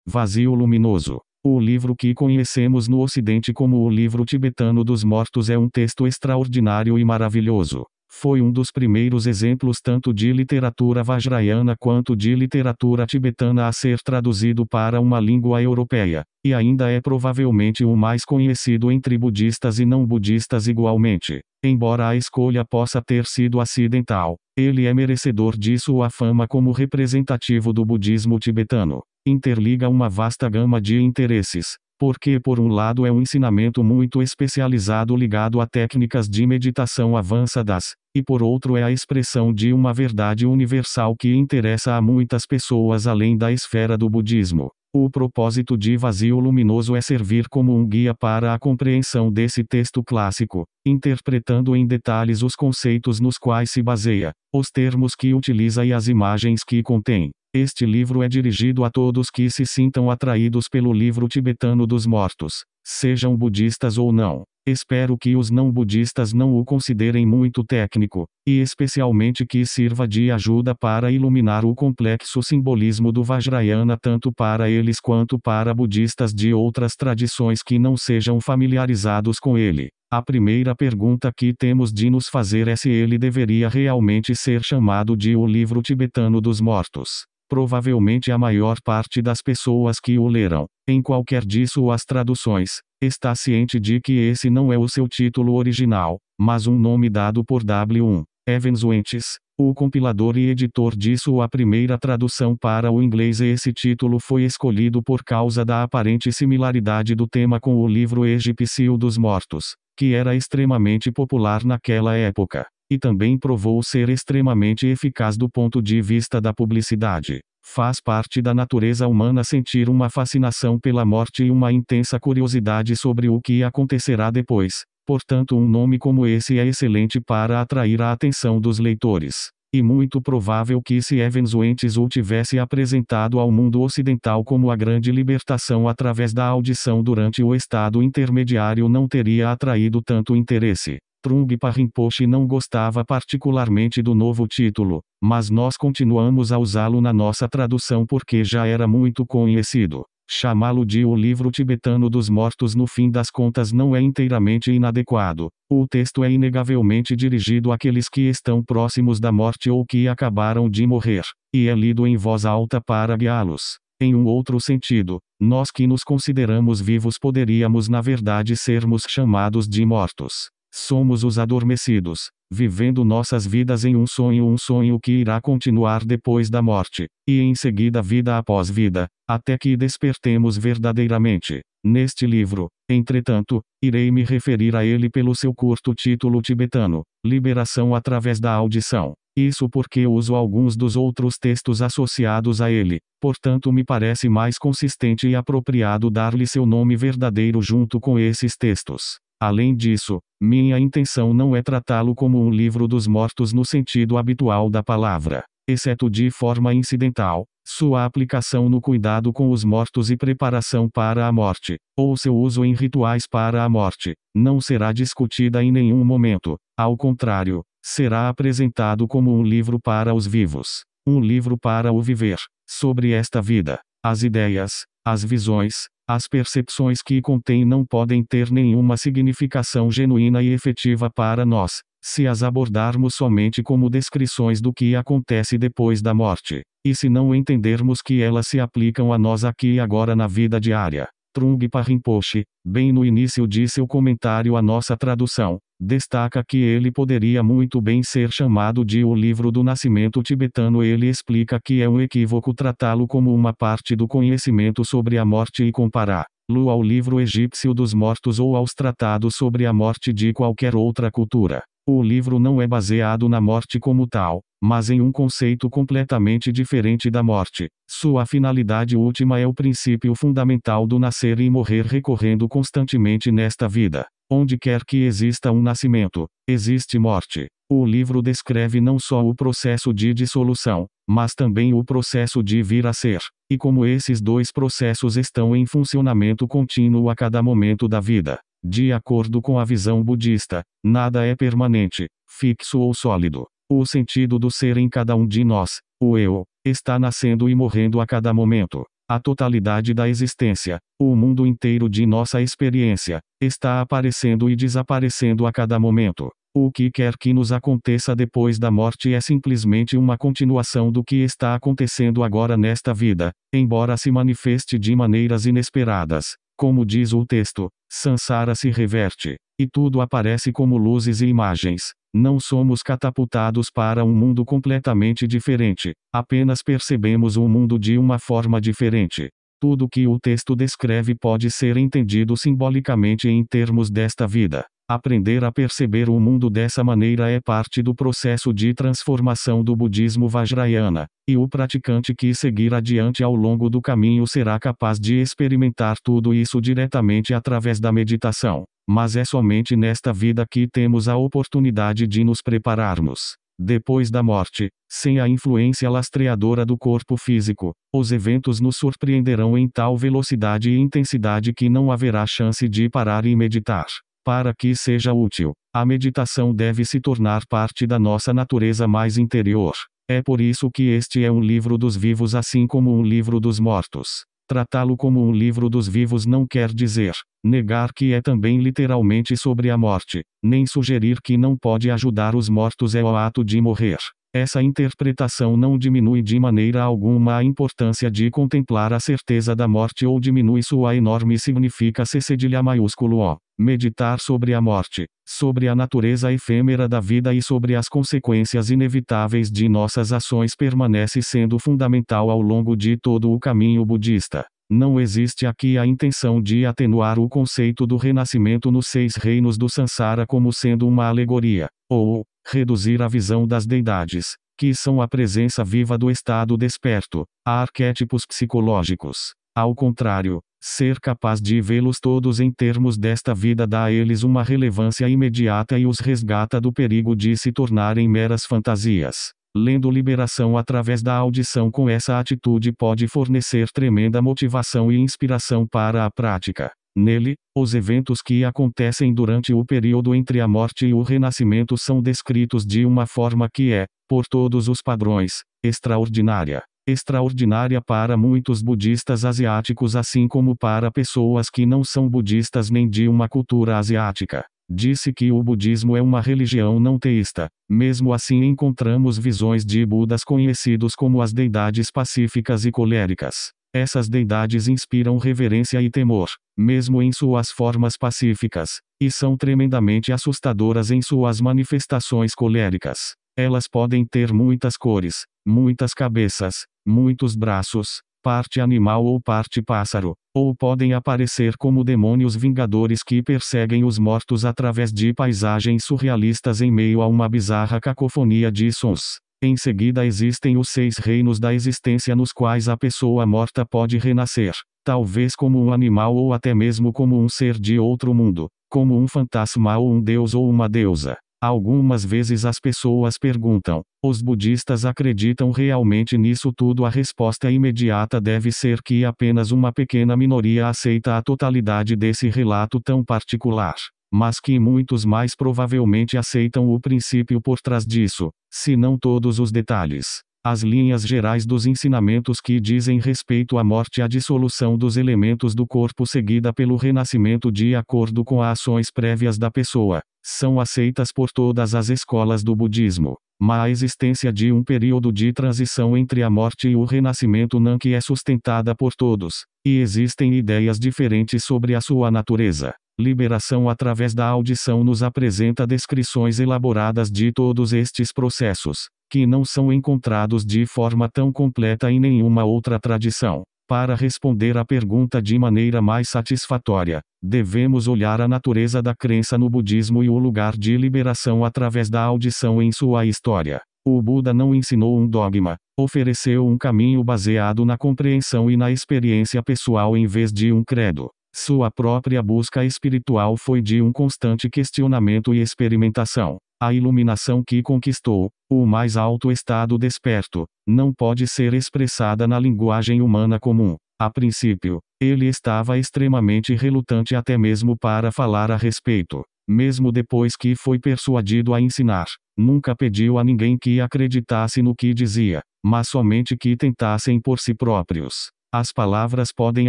Vazio Luminoso. O livro que conhecemos no Ocidente como o Livro Tibetano dos Mortos é um texto extraordinário e maravilhoso. Foi um dos primeiros exemplos tanto de literatura vajrayana quanto de literatura tibetana a ser traduzido para uma língua europeia, e ainda é provavelmente o mais conhecido entre budistas e não budistas igualmente. Embora a escolha possa ter sido acidental, ele é merecedor de sua fama como representativo do budismo tibetano. Interliga uma vasta gama de interesses, porque por um lado é um ensinamento muito especializado ligado a técnicas de meditação avançadas, e por outro é a expressão de uma verdade universal que interessa a muitas pessoas além da esfera do budismo. O propósito de Vazio Luminoso é servir como um guia para a compreensão desse texto clássico, interpretando em detalhes os conceitos nos quais se baseia, os termos que utiliza e as imagens que contém. Este livro é dirigido a todos que se sintam atraídos pelo livro tibetano dos mortos, sejam budistas ou não. Espero que os não budistas não o considerem muito técnico, e especialmente que sirva de ajuda para iluminar o complexo simbolismo do Vajrayana tanto para eles quanto para budistas de outras tradições que não sejam familiarizados com ele. A primeira pergunta que temos de nos fazer é se ele deveria realmente ser chamado de o Livro Tibetano dos Mortos. Provavelmente a maior parte das pessoas que o leram, em qualquer de suas traduções, está ciente de que esse não é o seu título original, mas um nome dado por W. Evans Wentz, o compilador e editor de sua primeira tradução para o inglês. Esse título foi escolhido por causa da aparente similaridade do tema com o livro egípcio dos mortos, que era extremamente popular naquela época, e também provou ser extremamente eficaz do ponto de vista da publicidade. Faz parte da natureza humana sentir uma fascinação pela morte e uma intensa curiosidade sobre o que acontecerá depois, portanto um nome como esse é excelente para atrair a atenção dos leitores. E muito provável que se Evans Wentz o tivesse apresentado ao mundo ocidental como a grande libertação através da audição durante o estado intermediário não teria atraído tanto interesse. Trungpa Rinpoche não gostava particularmente do novo título, mas nós continuamos a usá-lo na nossa tradução porque já era muito conhecido. Chamá-lo de o Livro Tibetano dos Mortos no fim das contas não é inteiramente inadequado. O texto é inegavelmente dirigido àqueles que estão próximos da morte ou que acabaram de morrer, e é lido em voz alta para guiá-los. Em um outro sentido, nós que nos consideramos vivos poderíamos na verdade sermos chamados de mortos. Somos os adormecidos, vivendo nossas vidas em um sonho que irá continuar depois da morte, e em seguida vida após vida, até que despertemos verdadeiramente. Neste livro, entretanto, irei me referir a ele pelo seu curto título tibetano, Liberação através da audição. Isso porque uso alguns dos outros textos associados a ele, portanto me parece mais consistente e apropriado dar-lhe seu nome verdadeiro junto com esses textos. Além disso, minha intenção não é tratá-lo como um livro dos mortos no sentido habitual da palavra, exceto de forma incidental, sua aplicação no cuidado com os mortos e preparação para a morte, ou seu uso em rituais para a morte, não será discutida em nenhum momento. Ao contrário, será apresentado como um livro para os vivos, um livro para o viver, sobre esta vida. As ideias, as visões, as percepções que contém não podem ter nenhuma significação genuína e efetiva para nós, se as abordarmos somente como descrições do que acontece depois da morte, e se não entendermos que elas se aplicam a nós aqui e agora na vida diária. Trungpa Rinpoche, bem no início de seu comentário à nossa tradução, destaca que ele poderia muito bem ser chamado de o Livro do Nascimento Tibetano. Ele explica que é um equívoco tratá-lo como uma parte do conhecimento sobre a morte e compará-lo ao livro egípcio dos mortos ou aos tratados sobre a morte de qualquer outra cultura. O livro não é baseado na morte como tal, mas em um conceito completamente diferente da morte. Sua finalidade última é o princípio fundamental do nascer e morrer recorrendo constantemente nesta vida. Onde quer que exista um nascimento, existe morte. O livro descreve não só o processo de dissolução, mas também o processo de vir a ser, e como esses dois processos estão em funcionamento contínuo a cada momento da vida. De acordo com a visão budista, nada é permanente, fixo ou sólido. O sentido do ser em cada um de nós, o eu, está nascendo e morrendo a cada momento. A totalidade da existência, o mundo inteiro de nossa experiência, está aparecendo e desaparecendo a cada momento. O que quer que nos aconteça depois da morte é simplesmente uma continuação do que está acontecendo agora nesta vida, embora se manifeste de maneiras inesperadas. Como diz o texto, Sansara se reverte, e tudo aparece como luzes e imagens. Não somos catapultados para um mundo completamente diferente, apenas percebemos o mundo de uma forma diferente. Tudo que o texto descreve pode ser entendido simbolicamente em termos desta vida. Aprender a perceber o mundo dessa maneira é parte do processo de transformação do budismo vajrayana, e o praticante que seguir adiante ao longo do caminho será capaz de experimentar tudo isso diretamente através da meditação. Mas é somente nesta vida que temos a oportunidade de nos prepararmos. Depois da morte, sem a influência lastreadora do corpo físico, os eventos nos surpreenderão em tal velocidade e intensidade que não haverá chance de parar e meditar. Para que seja útil, a meditação deve se tornar parte da nossa natureza mais interior. É por isso que este é um livro dos vivos assim como um livro dos mortos. Tratá-lo como um livro dos vivos não quer dizer negar que é também literalmente sobre a morte, nem sugerir que não pode ajudar os mortos é o ato de morrer. Essa interpretação não diminui de maneira alguma a importância de contemplar a certeza da morte ou diminui sua enorme significa cedilha maiúsculo O. Meditar sobre a morte, sobre a natureza efêmera da vida e sobre as consequências inevitáveis de nossas ações permanece sendo fundamental ao longo de todo o caminho budista. Não existe aqui a intenção de atenuar o conceito do renascimento nos 6 reinos do Sansara como sendo uma alegoria, ou reduzir a visão das deidades, que são a presença viva do estado desperto, a arquétipos psicológicos. Ao contrário, ser capaz de vê-los todos em termos desta vida dá a eles uma relevância imediata e os resgata do perigo de se tornarem meras fantasias. Lendo Liberação através da audição com essa atitude pode fornecer tremenda motivação e inspiração para a prática. Nele, os eventos que acontecem durante o período entre a morte e o renascimento são descritos de uma forma que é, por todos os padrões, extraordinária. Extraordinária para muitos budistas asiáticos assim como para pessoas que não são budistas nem de uma cultura asiática. Disse que o budismo é uma religião não teísta. Mesmo assim encontramos visões de Budas conhecidos como as deidades pacíficas e coléricas. Essas deidades inspiram reverência e temor, mesmo em suas formas pacíficas, e são tremendamente assustadoras em suas manifestações coléricas. Elas podem ter muitas cores, muitas cabeças, muitos braços, parte animal ou parte pássaro, ou podem aparecer como demônios vingadores que perseguem os mortos através de paisagens surrealistas em meio a uma bizarra cacofonia de sons. Em seguida existem os 6 reinos da existência nos quais a pessoa morta pode renascer, talvez como um animal ou até mesmo como um ser de outro mundo, como um fantasma ou um deus ou uma deusa. Algumas vezes as pessoas perguntam: os budistas acreditam realmente nisso tudo? A resposta imediata deve ser que apenas uma pequena minoria aceita a totalidade desse relato tão particular, mas que muitos mais provavelmente aceitam o princípio por trás disso, se não todos os detalhes. As linhas gerais dos ensinamentos que dizem respeito à morte e à dissolução dos elementos do corpo seguida pelo renascimento de acordo com as ações prévias da pessoa, são aceitas por todas as escolas do budismo. Mas a existência de um período de transição entre a morte e o renascimento não que é sustentada por todos, e existem ideias diferentes sobre a sua natureza. Liberação através da audição nos apresenta descrições elaboradas de todos estes processos, que não são encontrados de forma tão completa em nenhuma outra tradição. Para responder à pergunta de maneira mais satisfatória, devemos olhar a natureza da crença no budismo e o lugar de liberação através da audição em sua história. O Buda não ensinou um dogma, ofereceu um caminho baseado na compreensão e na experiência pessoal em vez de um credo. Sua própria busca espiritual foi de um constante questionamento e experimentação. A iluminação que conquistou, o mais alto estado desperto, não pode ser expressada na linguagem humana comum. A princípio, ele estava extremamente relutante até mesmo para falar a respeito. Mesmo depois que foi persuadido a ensinar, nunca pediu a ninguém que acreditasse no que dizia, mas somente que tentassem por si próprios. As palavras podem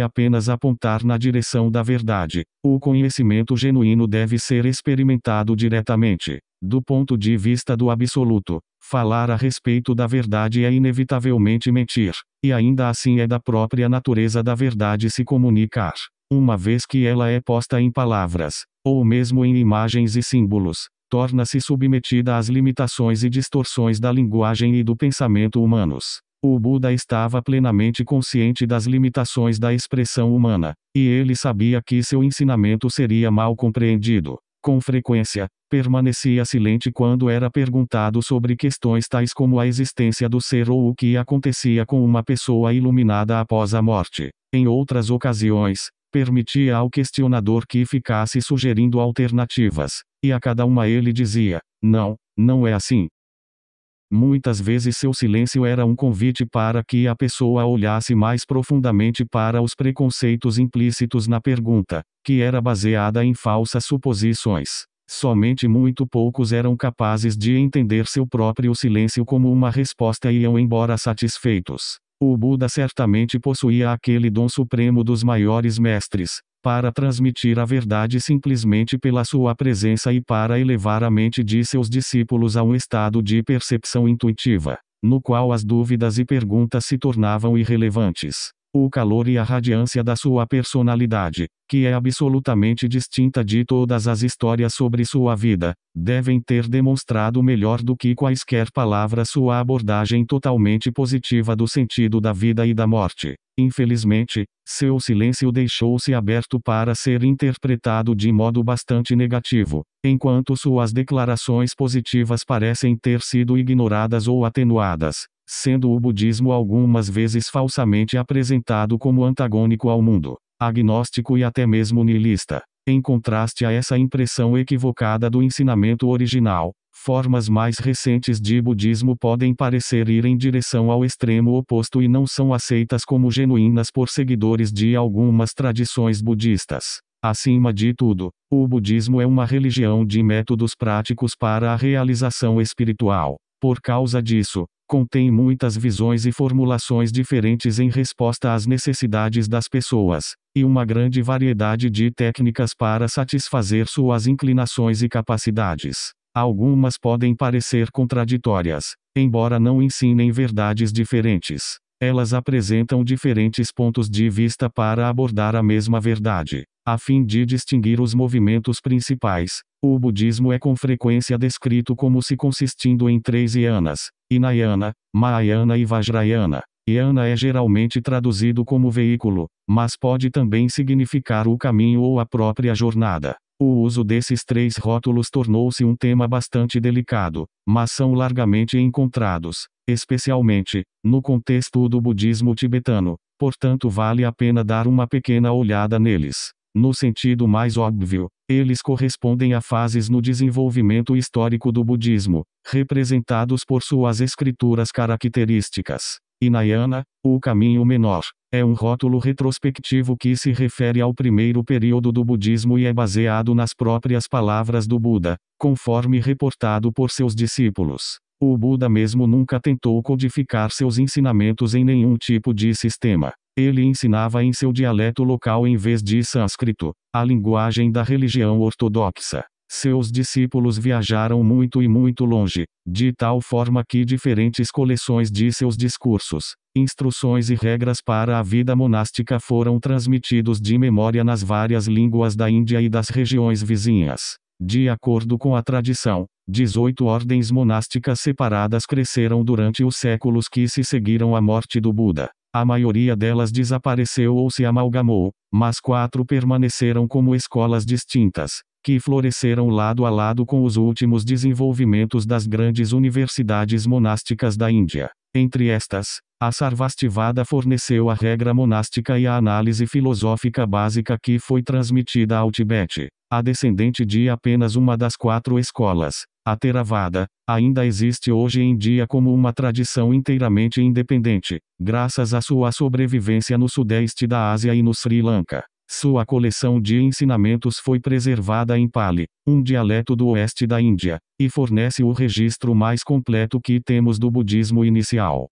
apenas apontar na direção da verdade. O conhecimento genuíno deve ser experimentado diretamente. Do ponto de vista do absoluto, falar a respeito da verdade é inevitavelmente mentir, e ainda assim é da própria natureza da verdade se comunicar. Uma vez que ela é posta em palavras, ou mesmo em imagens e símbolos, torna-se submetida às limitações e distorções da linguagem e do pensamento humanos. O Buda estava plenamente consciente das limitações da expressão humana, e ele sabia que seu ensinamento seria mal compreendido. Com frequência, permanecia silente quando era perguntado sobre questões tais como a existência do ser ou o que acontecia com uma pessoa iluminada após a morte. Em outras ocasiões, permitia ao questionador que ficasse sugerindo alternativas, e a cada uma ele dizia: não, não é assim. Muitas vezes seu silêncio era um convite para que a pessoa olhasse mais profundamente para os preconceitos implícitos na pergunta, que era baseada em falsas suposições. Somente muito poucos eram capazes de entender seu próprio silêncio como uma resposta e iam embora satisfeitos. O Buda certamente possuía aquele dom supremo dos maiores mestres, para transmitir a verdade simplesmente pela sua presença e para elevar a mente de seus discípulos a um estado de percepção intuitiva, no qual as dúvidas e perguntas se tornavam irrelevantes. O calor e a radiância da sua personalidade, que é absolutamente distinta de todas as histórias sobre sua vida, devem ter demonstrado melhor do que quaisquer palavras sua abordagem totalmente positiva do sentido da vida e da morte. Infelizmente, seu silêncio deixou-se aberto para ser interpretado de modo bastante negativo, enquanto suas declarações positivas parecem ter sido ignoradas ou atenuadas, sendo o budismo algumas vezes falsamente apresentado como antagônico ao mundo, agnóstico e até mesmo nihilista. Em contraste a essa impressão equivocada do ensinamento original, formas mais recentes de budismo podem parecer ir em direção ao extremo oposto e não são aceitas como genuínas por seguidores de algumas tradições budistas. Acima de tudo, o budismo é uma religião de métodos práticos para a realização espiritual. Por causa disso, contém muitas visões e formulações diferentes em resposta às necessidades das pessoas, e uma grande variedade de técnicas para satisfazer suas inclinações e capacidades. Algumas podem parecer contraditórias, embora não ensinem verdades diferentes. Elas apresentam diferentes pontos de vista para abordar a mesma verdade. A fim de distinguir os movimentos principais, o budismo é com frequência descrito como se consistindo em 3 yanas: Hinayana, Mahayana e Vajrayana. Yana é geralmente traduzido como veículo, mas pode também significar o caminho ou a própria jornada. O uso desses 3 rótulos tornou-se um tema bastante delicado, mas são largamente encontrados, especialmente, no contexto do budismo tibetano, portanto vale a pena dar uma pequena olhada neles. No sentido mais óbvio, eles correspondem a fases no desenvolvimento histórico do budismo, representados por suas escrituras características. Hinayana, o caminho menor, é um rótulo retrospectivo que se refere ao primeiro período do budismo e é baseado nas próprias palavras do Buda, conforme reportado por seus discípulos. O Buda mesmo nunca tentou codificar seus ensinamentos em nenhum tipo de sistema. Ele ensinava em seu dialeto local em vez de sânscrito, a linguagem da religião ortodoxa. Seus discípulos viajaram muito e muito longe, de tal forma que diferentes coleções de seus discursos, instruções e regras para a vida monástica foram transmitidos de memória nas várias línguas da Índia e das regiões vizinhas. De acordo com a tradição, 18 ordens monásticas separadas cresceram durante os séculos que se seguiram à morte do Buda. A maioria delas desapareceu ou se amalgamou, mas 4 permaneceram como escolas distintas, que floresceram lado a lado com os últimos desenvolvimentos das grandes universidades monásticas da Índia. Entre estas, a Sarvastivada forneceu a regra monástica e a análise filosófica básica que foi transmitida ao Tibete. A descendente de apenas uma das 4 escolas, a Theravada, ainda existe hoje em dia como uma tradição inteiramente independente, graças à sua sobrevivência no sudeste da Ásia e no Sri Lanka. Sua coleção de ensinamentos foi preservada em Pali, um dialeto do oeste da Índia, e fornece o registro mais completo que temos do budismo inicial.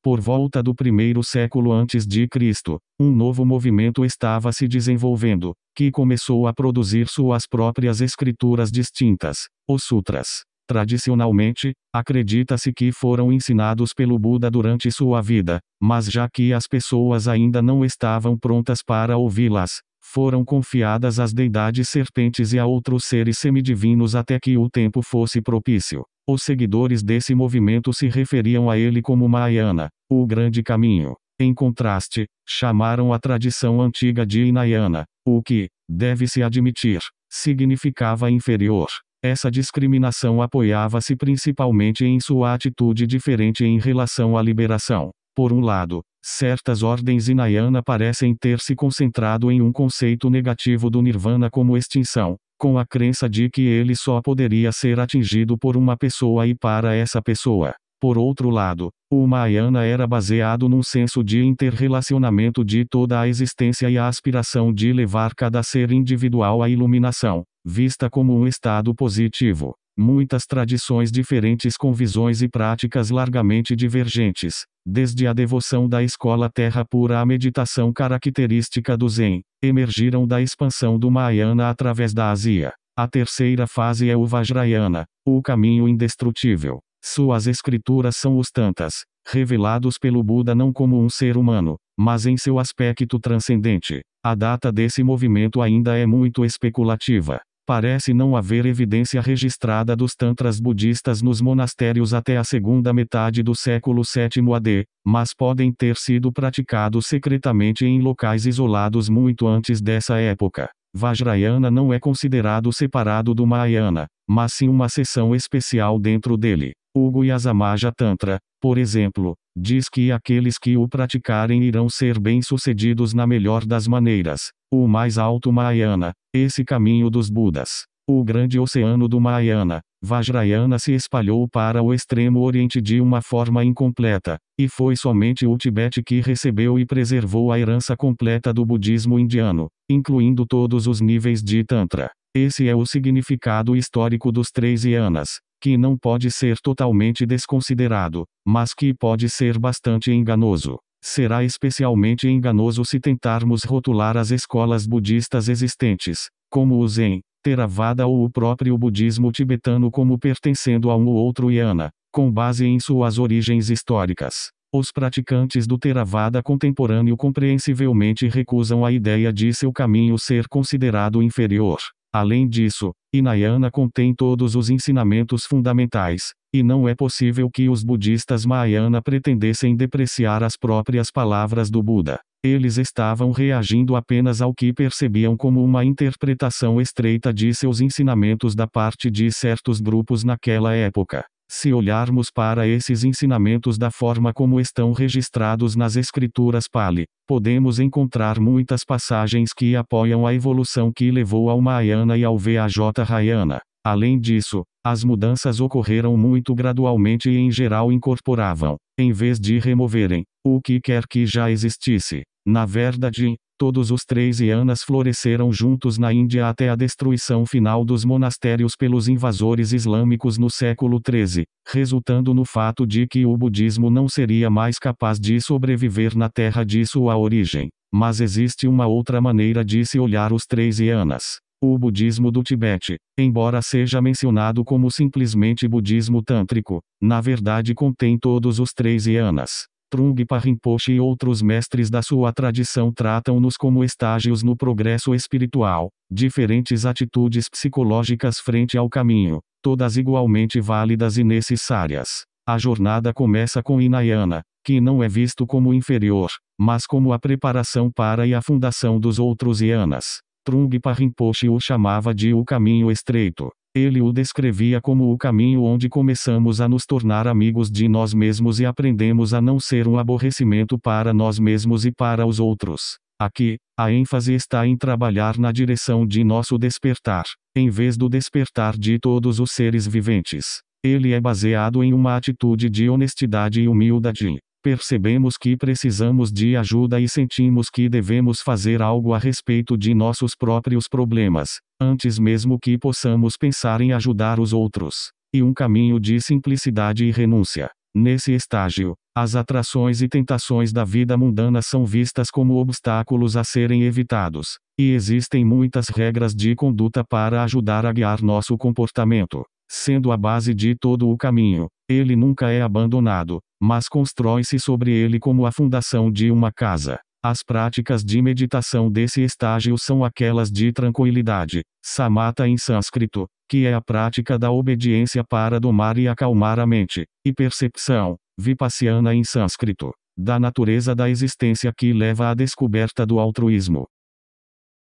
Por volta do primeiro século antes de Cristo, um novo movimento estava se desenvolvendo, que começou a produzir suas próprias escrituras distintas, os sutras. Tradicionalmente, acredita-se que foram ensinados pelo Buda durante sua vida, mas já que as pessoas ainda não estavam prontas para ouvi-las, foram confiadas às deidades serpentes e a outros seres semidivinos até que o tempo fosse propício. Os seguidores desse movimento se referiam a ele como Mahayana, o grande caminho. Em contraste, chamaram a tradição antiga de Hinayana, o que, deve-se admitir, significava inferior. Essa discriminação apoiava-se principalmente em sua atitude diferente em relação à liberação. Por um lado, certas ordens Hinayana parecem ter se concentrado em um conceito negativo do Nirvana como extinção, com a crença de que ele só poderia ser atingido por uma pessoa e para essa pessoa. Por outro lado, o Mahayana era baseado num senso de interrelacionamento de toda a existência e a aspiração de levar cada ser individual à iluminação, vista como um estado positivo. Muitas tradições diferentes com visões e práticas largamente divergentes, desde a devoção da escola terra pura à meditação característica do Zen, emergiram da expansão do Mahayana através da Ásia. A terceira fase é o Vajrayana, o caminho indestrutível. Suas escrituras são os Tantras, revelados pelo Buda não como um ser humano, mas em seu aspecto transcendente. A data desse movimento ainda é muito especulativa. Parece não haver evidência registrada dos tantras budistas nos monastérios até a segunda metade do século VII AD, mas podem ter sido praticados secretamente em locais isolados muito antes dessa época. Vajrayana não é considerado separado do Mahayana, mas sim uma seção especial dentro dele. O Guhyasamaja Tantra, por exemplo, diz que aqueles que o praticarem irão ser bem-sucedidos na melhor das maneiras. O mais alto Mahayana, esse caminho dos Budas. O grande oceano do Mahayana, Vajrayana se espalhou para o extremo oriente de uma forma incompleta, e foi somente o Tibete que recebeu e preservou a herança completa do budismo indiano, incluindo todos os níveis de Tantra. Esse é o significado histórico dos três yanas, que não pode ser totalmente desconsiderado, mas que pode ser bastante enganoso. Será especialmente enganoso se tentarmos rotular as escolas budistas existentes, como o Zen, Theravada ou o próprio budismo tibetano como pertencendo a um ou outro yana, com base em suas origens históricas. Os praticantes do Theravada contemporâneo compreensivelmente recusam a ideia de seu caminho ser considerado inferior. Além disso, Hinayana contém todos os ensinamentos fundamentais, e não é possível que os budistas Mahayana pretendessem depreciar as próprias palavras do Buda. Eles estavam reagindo apenas ao que percebiam como uma interpretação estreita de seus ensinamentos da parte de certos grupos naquela época. Se olharmos para esses ensinamentos da forma como estão registrados nas escrituras Pali, podemos encontrar muitas passagens que apoiam a evolução que levou ao Mahayana e ao Vajrayana. Além disso, as mudanças ocorreram muito gradualmente e em geral incorporavam, em vez de removerem, o que quer que já existisse. Na verdade, todos os três yanas floresceram juntos na Índia até a destruição final dos monastérios pelos invasores islâmicos no século XIII, resultando no fato de que o budismo não seria mais capaz de sobreviver na terra de sua origem. Mas existe uma outra maneira de se olhar os três yanas. O budismo do Tibete, embora seja mencionado como simplesmente budismo tântrico, na verdade contém todos os três yanas. Trungpa Rinpoche e outros mestres da sua tradição tratam-nos como estágios no progresso espiritual, diferentes atitudes psicológicas frente ao caminho, todas igualmente válidas e necessárias. A jornada começa com Hinayana, que não é visto como inferior, mas como a preparação para e a fundação dos outros yanas. Trungpa Rinpoche o chamava de o caminho estreito. Ele o descrevia como o caminho onde começamos a nos tornar amigos de nós mesmos e aprendemos a não ser um aborrecimento para nós mesmos e para os outros. Aqui, a ênfase está em trabalhar na direção de nosso despertar, em vez do despertar de todos os seres viventes. Ele é baseado em uma atitude de honestidade e humildade. Percebemos que precisamos de ajuda e sentimos que devemos fazer algo a respeito de nossos próprios problemas, antes mesmo que possamos pensar em ajudar os outros. E um caminho de simplicidade e renúncia. Nesse estágio, as atrações e tentações da vida mundana são vistas como obstáculos a serem evitados, e existem muitas regras de conduta para ajudar a guiar nosso comportamento. Sendo a base de todo o caminho, ele nunca é abandonado, mas constrói-se sobre ele como a fundação de uma casa. As práticas de meditação desse estágio são aquelas de tranquilidade, samatha em sânscrito, que é a prática da obediência para domar e acalmar a mente, e percepção, vipassana em sânscrito, da natureza da existência que leva à descoberta do altruísmo.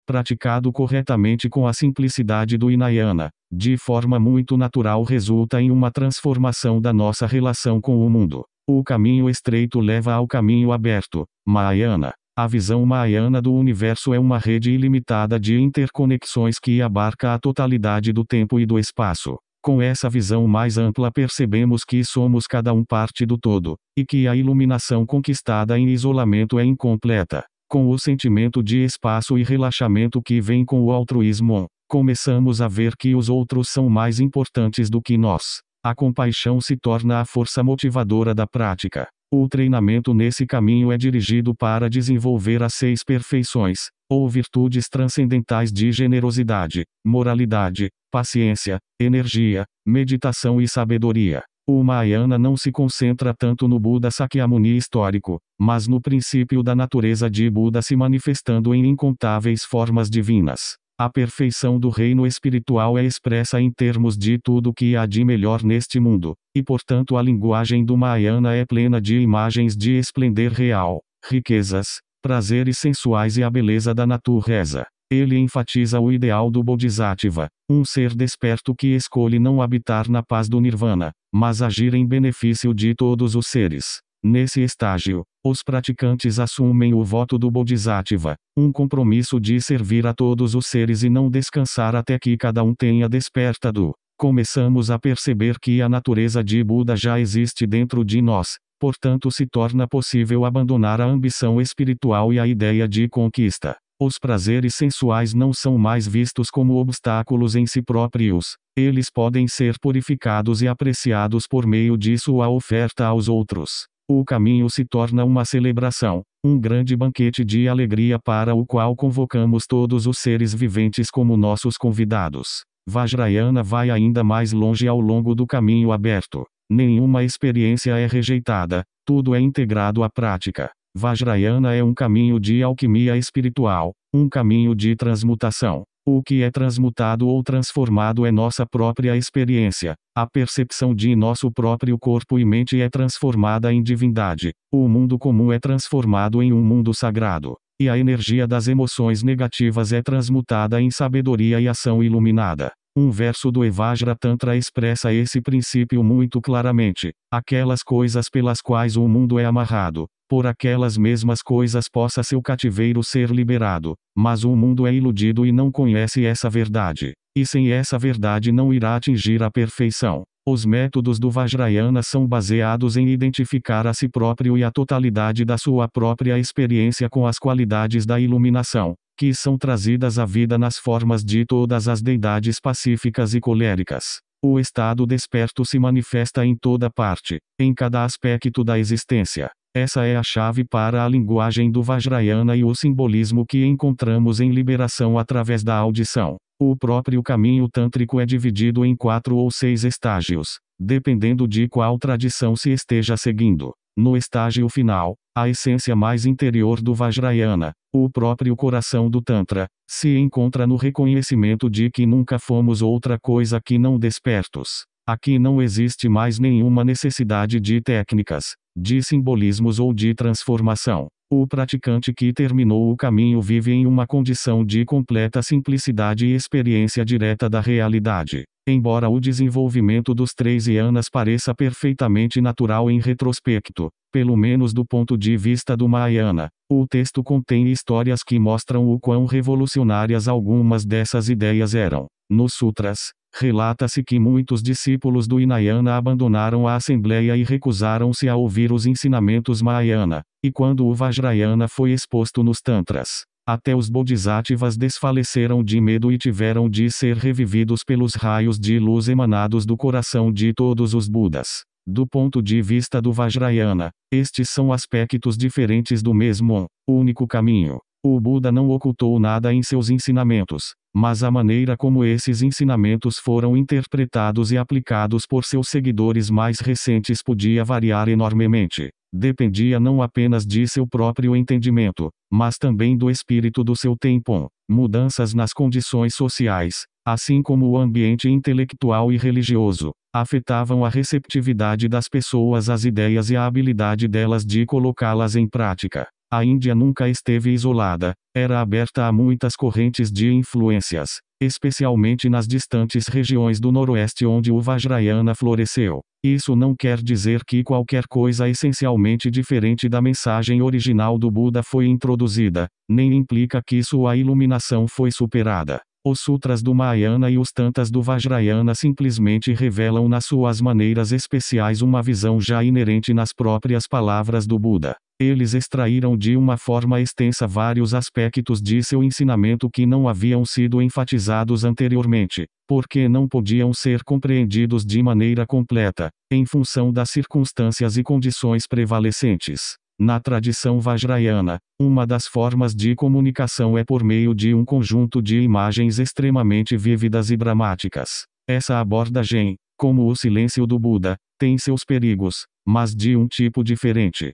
Praticado corretamente com a simplicidade do Hinayana, de forma muito natural resulta em uma transformação da nossa relação com o mundo. O caminho estreito leva ao caminho aberto, Mahayana. A visão Mahayana do universo é uma rede ilimitada de interconexões que abarca a totalidade do tempo e do espaço. Com essa visão mais ampla percebemos que somos cada um parte do todo, e que a iluminação conquistada em isolamento é incompleta. Com o sentimento de espaço e relaxamento que vem com o altruísmo, começamos a ver que os outros são mais importantes do que nós. A compaixão se torna a força motivadora da prática. O treinamento nesse caminho é dirigido para desenvolver as 6 perfeições, ou virtudes transcendentais de generosidade, moralidade, paciência, energia, meditação e sabedoria. O Mahayana não se concentra tanto no Buda Sakyamuni histórico, mas no princípio da natureza de Buda se manifestando em incontáveis formas divinas. A perfeição do reino espiritual é expressa em termos de tudo o que há de melhor neste mundo, e portanto a linguagem do Mahayana é plena de imagens de esplendor real, riquezas, prazeres sensuais e a beleza da natureza. Ele enfatiza o ideal do Bodhisattva, um ser desperto que escolhe não habitar na paz do Nirvana, mas agir em benefício de todos os seres. Nesse estágio, os praticantes assumem o voto do Bodhisattva, um compromisso de servir a todos os seres e não descansar até que cada um tenha despertado. Começamos a perceber que a natureza de Buda já existe dentro de nós, portanto se torna possível abandonar a ambição espiritual e a ideia de conquista. Os prazeres sensuais não são mais vistos como obstáculos em si próprios, eles podem ser purificados e apreciados por meio de sua oferta aos outros. O caminho se torna uma celebração, um grande banquete de alegria para o qual convocamos todos os seres viventes como nossos convidados. Vajrayana vai ainda mais longe ao longo do caminho aberto. Nenhuma experiência é rejeitada, tudo é integrado à prática. Vajrayana é um caminho de alquimia espiritual, um caminho de transmutação. O que é transmutado ou transformado é nossa própria experiência. A percepção de nosso próprio corpo e mente é transformada em divindade. O mundo comum é transformado em um mundo sagrado. E a energia das emoções negativas é transmutada em sabedoria e ação iluminada. Um verso do Evajra Tantra expressa esse princípio muito claramente. Aquelas coisas pelas quais o mundo é amarrado, por aquelas mesmas coisas possa seu cativeiro ser liberado, mas o mundo é iludido e não conhece essa verdade. E sem essa verdade não irá atingir a perfeição. Os métodos do Vajrayana são baseados em identificar a si próprio e a totalidade da sua própria experiência com as qualidades da iluminação, que são trazidas à vida nas formas de todas as deidades pacíficas e coléricas. O estado desperto se manifesta em toda parte, em cada aspecto da existência. Essa é a chave para a linguagem do Vajrayana e o simbolismo que encontramos em liberação através da audição. O próprio caminho tântrico é dividido em 4 ou 6 estágios, dependendo de qual tradição se esteja seguindo. No estágio final, a essência mais interior do Vajrayana, o próprio coração do Tantra, se encontra no reconhecimento de que nunca fomos outra coisa que não despertos. Aqui não existe mais nenhuma necessidade de técnicas, de simbolismos ou de transformação. O praticante que terminou o caminho vive em uma condição de completa simplicidade e experiência direta da realidade. Embora o desenvolvimento dos 3 yanas pareça perfeitamente natural em retrospecto, pelo menos do ponto de vista do Mahayana, o texto contém histórias que mostram o quão revolucionárias algumas dessas ideias eram. Nos sutras, relata-se que muitos discípulos do Hinayana abandonaram a assembleia e recusaram-se a ouvir os ensinamentos Mahayana, e quando o Vajrayana foi exposto nos Tantras, até os Bodhisattvas desfaleceram de medo e tiveram de ser revividos pelos raios de luz emanados do coração de todos os Budas. Do ponto de vista do Vajrayana, estes são aspectos diferentes do mesmo, único caminho. O Buda não ocultou nada em seus ensinamentos, mas a maneira como esses ensinamentos foram interpretados e aplicados por seus seguidores mais recentes podia variar enormemente. Dependia não apenas de seu próprio entendimento, mas também do espírito do seu tempo. Mudanças nas condições sociais, assim como o ambiente intelectual e religioso, afetavam a receptividade das pessoas às ideias e a habilidade delas de colocá-las em prática. A Índia nunca esteve isolada, era aberta a muitas correntes de influências, especialmente nas distantes regiões do Noroeste onde o Vajrayana floresceu. Isso não quer dizer que qualquer coisa essencialmente diferente da mensagem original do Buda foi introduzida, nem implica que sua iluminação foi superada. Os sutras do Mahayana e os tantas do Vajrayana simplesmente revelam nas suas maneiras especiais uma visão já inerente nas próprias palavras do Buda. Eles extraíram de uma forma extensa vários aspectos de seu ensinamento que não haviam sido enfatizados anteriormente, porque não podiam ser compreendidos de maneira completa, em função das circunstâncias e condições prevalecentes. Na tradição Vajrayana, uma das formas de comunicação é por meio de um conjunto de imagens extremamente vívidas e dramáticas. Essa abordagem, como o silêncio do Buda, tem seus perigos, mas de um tipo diferente.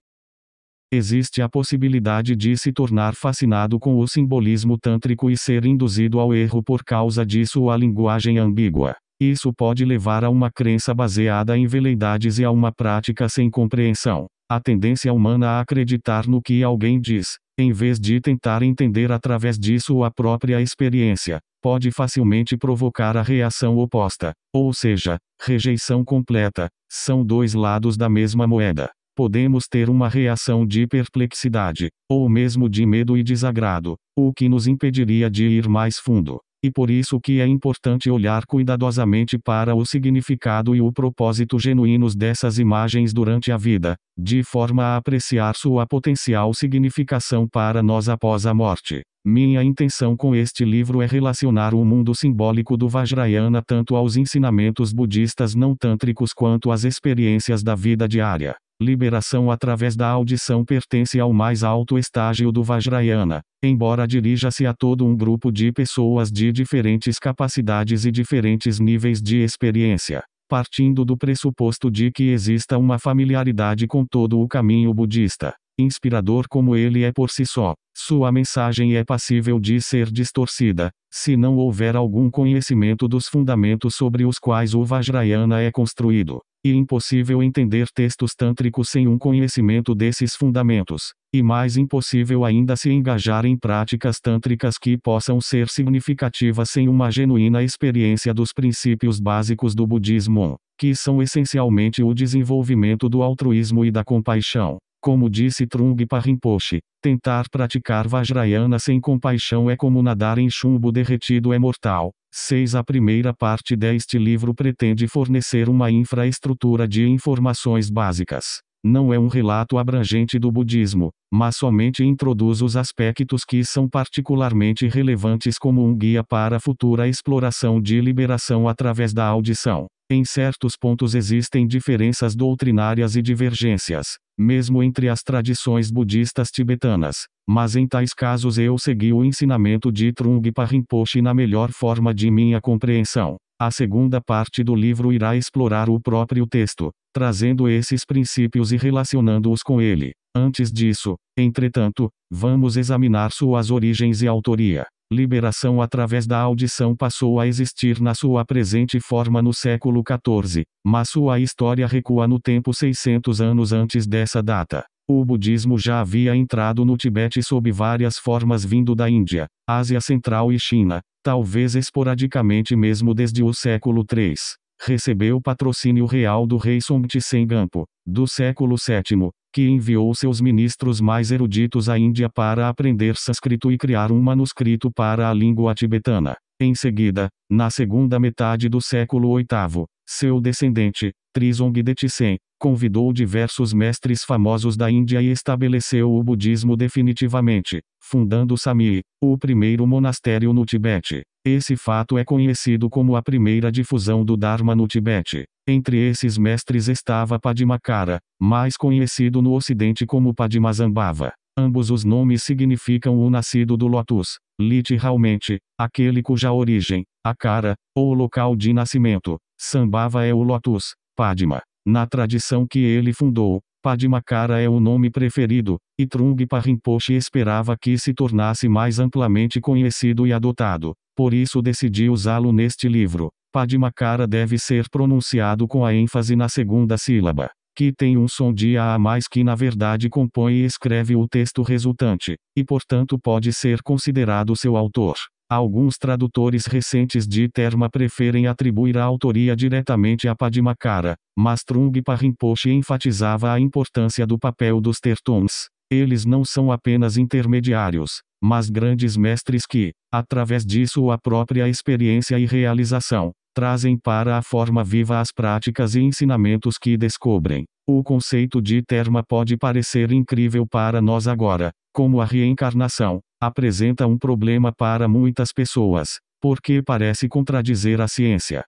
Existe a possibilidade de se tornar fascinado com o simbolismo tântrico e ser induzido ao erro por causa de sua linguagem ambígua. Isso pode levar a uma crença baseada em veleidades e a uma prática sem compreensão. A tendência humana a acreditar no que alguém diz, em vez de tentar entender através de sua própria experiência, pode facilmente provocar a reação oposta, ou seja, rejeição completa. São dois lados da mesma moeda. Podemos ter uma reação de perplexidade, ou mesmo de medo e desagrado, o que nos impediria de ir mais fundo. E por isso que é importante olhar cuidadosamente para o significado e o propósito genuínos dessas imagens durante a vida, de forma a apreciar sua potencial significação para nós após a morte. Minha intenção com este livro é relacionar o mundo simbólico do Vajrayana tanto aos ensinamentos budistas não tântricos quanto às experiências da vida diária. Liberação através da audição pertence ao mais alto estágio do Vajrayana, embora dirija-se a todo um grupo de pessoas de diferentes capacidades e diferentes níveis de experiência. Partindo do pressuposto de que exista uma familiaridade com todo o caminho budista, inspirador como ele é por si só, sua mensagem é passível de ser distorcida, se não houver algum conhecimento dos fundamentos sobre os quais o Vajrayana é construído. E impossível entender textos tântricos sem um conhecimento desses fundamentos, e mais impossível ainda se engajar em práticas tântricas que possam ser significativas sem uma genuína experiência dos princípios básicos do budismo, que são essencialmente o desenvolvimento do altruísmo e da compaixão. Como disse Trungpa Rinpoche, tentar praticar Vajrayana sem compaixão é como nadar em chumbo derretido é mortal. 6. A primeira parte deste livro pretende fornecer uma infraestrutura de informações básicas. Não é um relato abrangente do budismo, mas somente introduz os aspectos que são particularmente relevantes como um guia para a futura exploração de liberação através da audição. Em certos pontos existem diferenças doutrinárias e divergências, mesmo entre as tradições budistas tibetanas, mas em tais casos eu segui o ensinamento de Trungpa Rinpoche na melhor forma de minha compreensão. A segunda parte do livro irá explorar o próprio texto, trazendo esses princípios e relacionando-os com ele. Antes disso, entretanto, vamos examinar suas origens e autoria. Liberação através da audição passou a existir na sua presente forma no século XIV, mas sua história recua no tempo 600 anos antes dessa data. O budismo já havia entrado no Tibete sob várias formas vindo da Índia, Ásia Central e China, talvez esporadicamente mesmo desde o século III. Recebeu patrocínio real do rei Songtsen Gampo, do século VII, que enviou seus ministros mais eruditos à Índia para aprender sânscrito e criar um manuscrito para a língua tibetana. Em seguida, na segunda metade do século VIII, seu descendente, Trizong Detsen, convidou diversos mestres famosos da Índia e estabeleceu o budismo definitivamente, fundando Samye, o primeiro monastério no Tibete. Esse fato é conhecido como a primeira difusão do Dharma no Tibete. Entre esses mestres estava Padmakara, mais conhecido no Ocidente como Padmasambhava. Ambos os nomes significam o nascido do lótus, literalmente, aquele cuja origem, a cara, ou local de nascimento. Sambhava é o lótus, Padma. Na tradição que ele fundou, Padmakara é o nome preferido, e Trungpa Rinpoche esperava que se tornasse mais amplamente conhecido e adotado. Por isso decidi usá-lo neste livro. Padmakara deve ser pronunciado com a ênfase na segunda sílaba, que tem um som de A mais que na verdade compõe e escreve o texto resultante, e portanto pode ser considerado seu autor. Alguns tradutores recentes de terma preferem atribuir a autoria diretamente a Padmakara, mas Trungpa Rinpoche enfatizava a importância do papel dos tertons. Eles não são apenas intermediários, mas grandes mestres que, através disso a própria experiência e realização, trazem para a forma viva as práticas e ensinamentos que descobrem. O conceito de terma pode parecer incrível para nós agora, como a reencarnação, apresenta um problema para muitas pessoas, porque parece contradizer a ciência.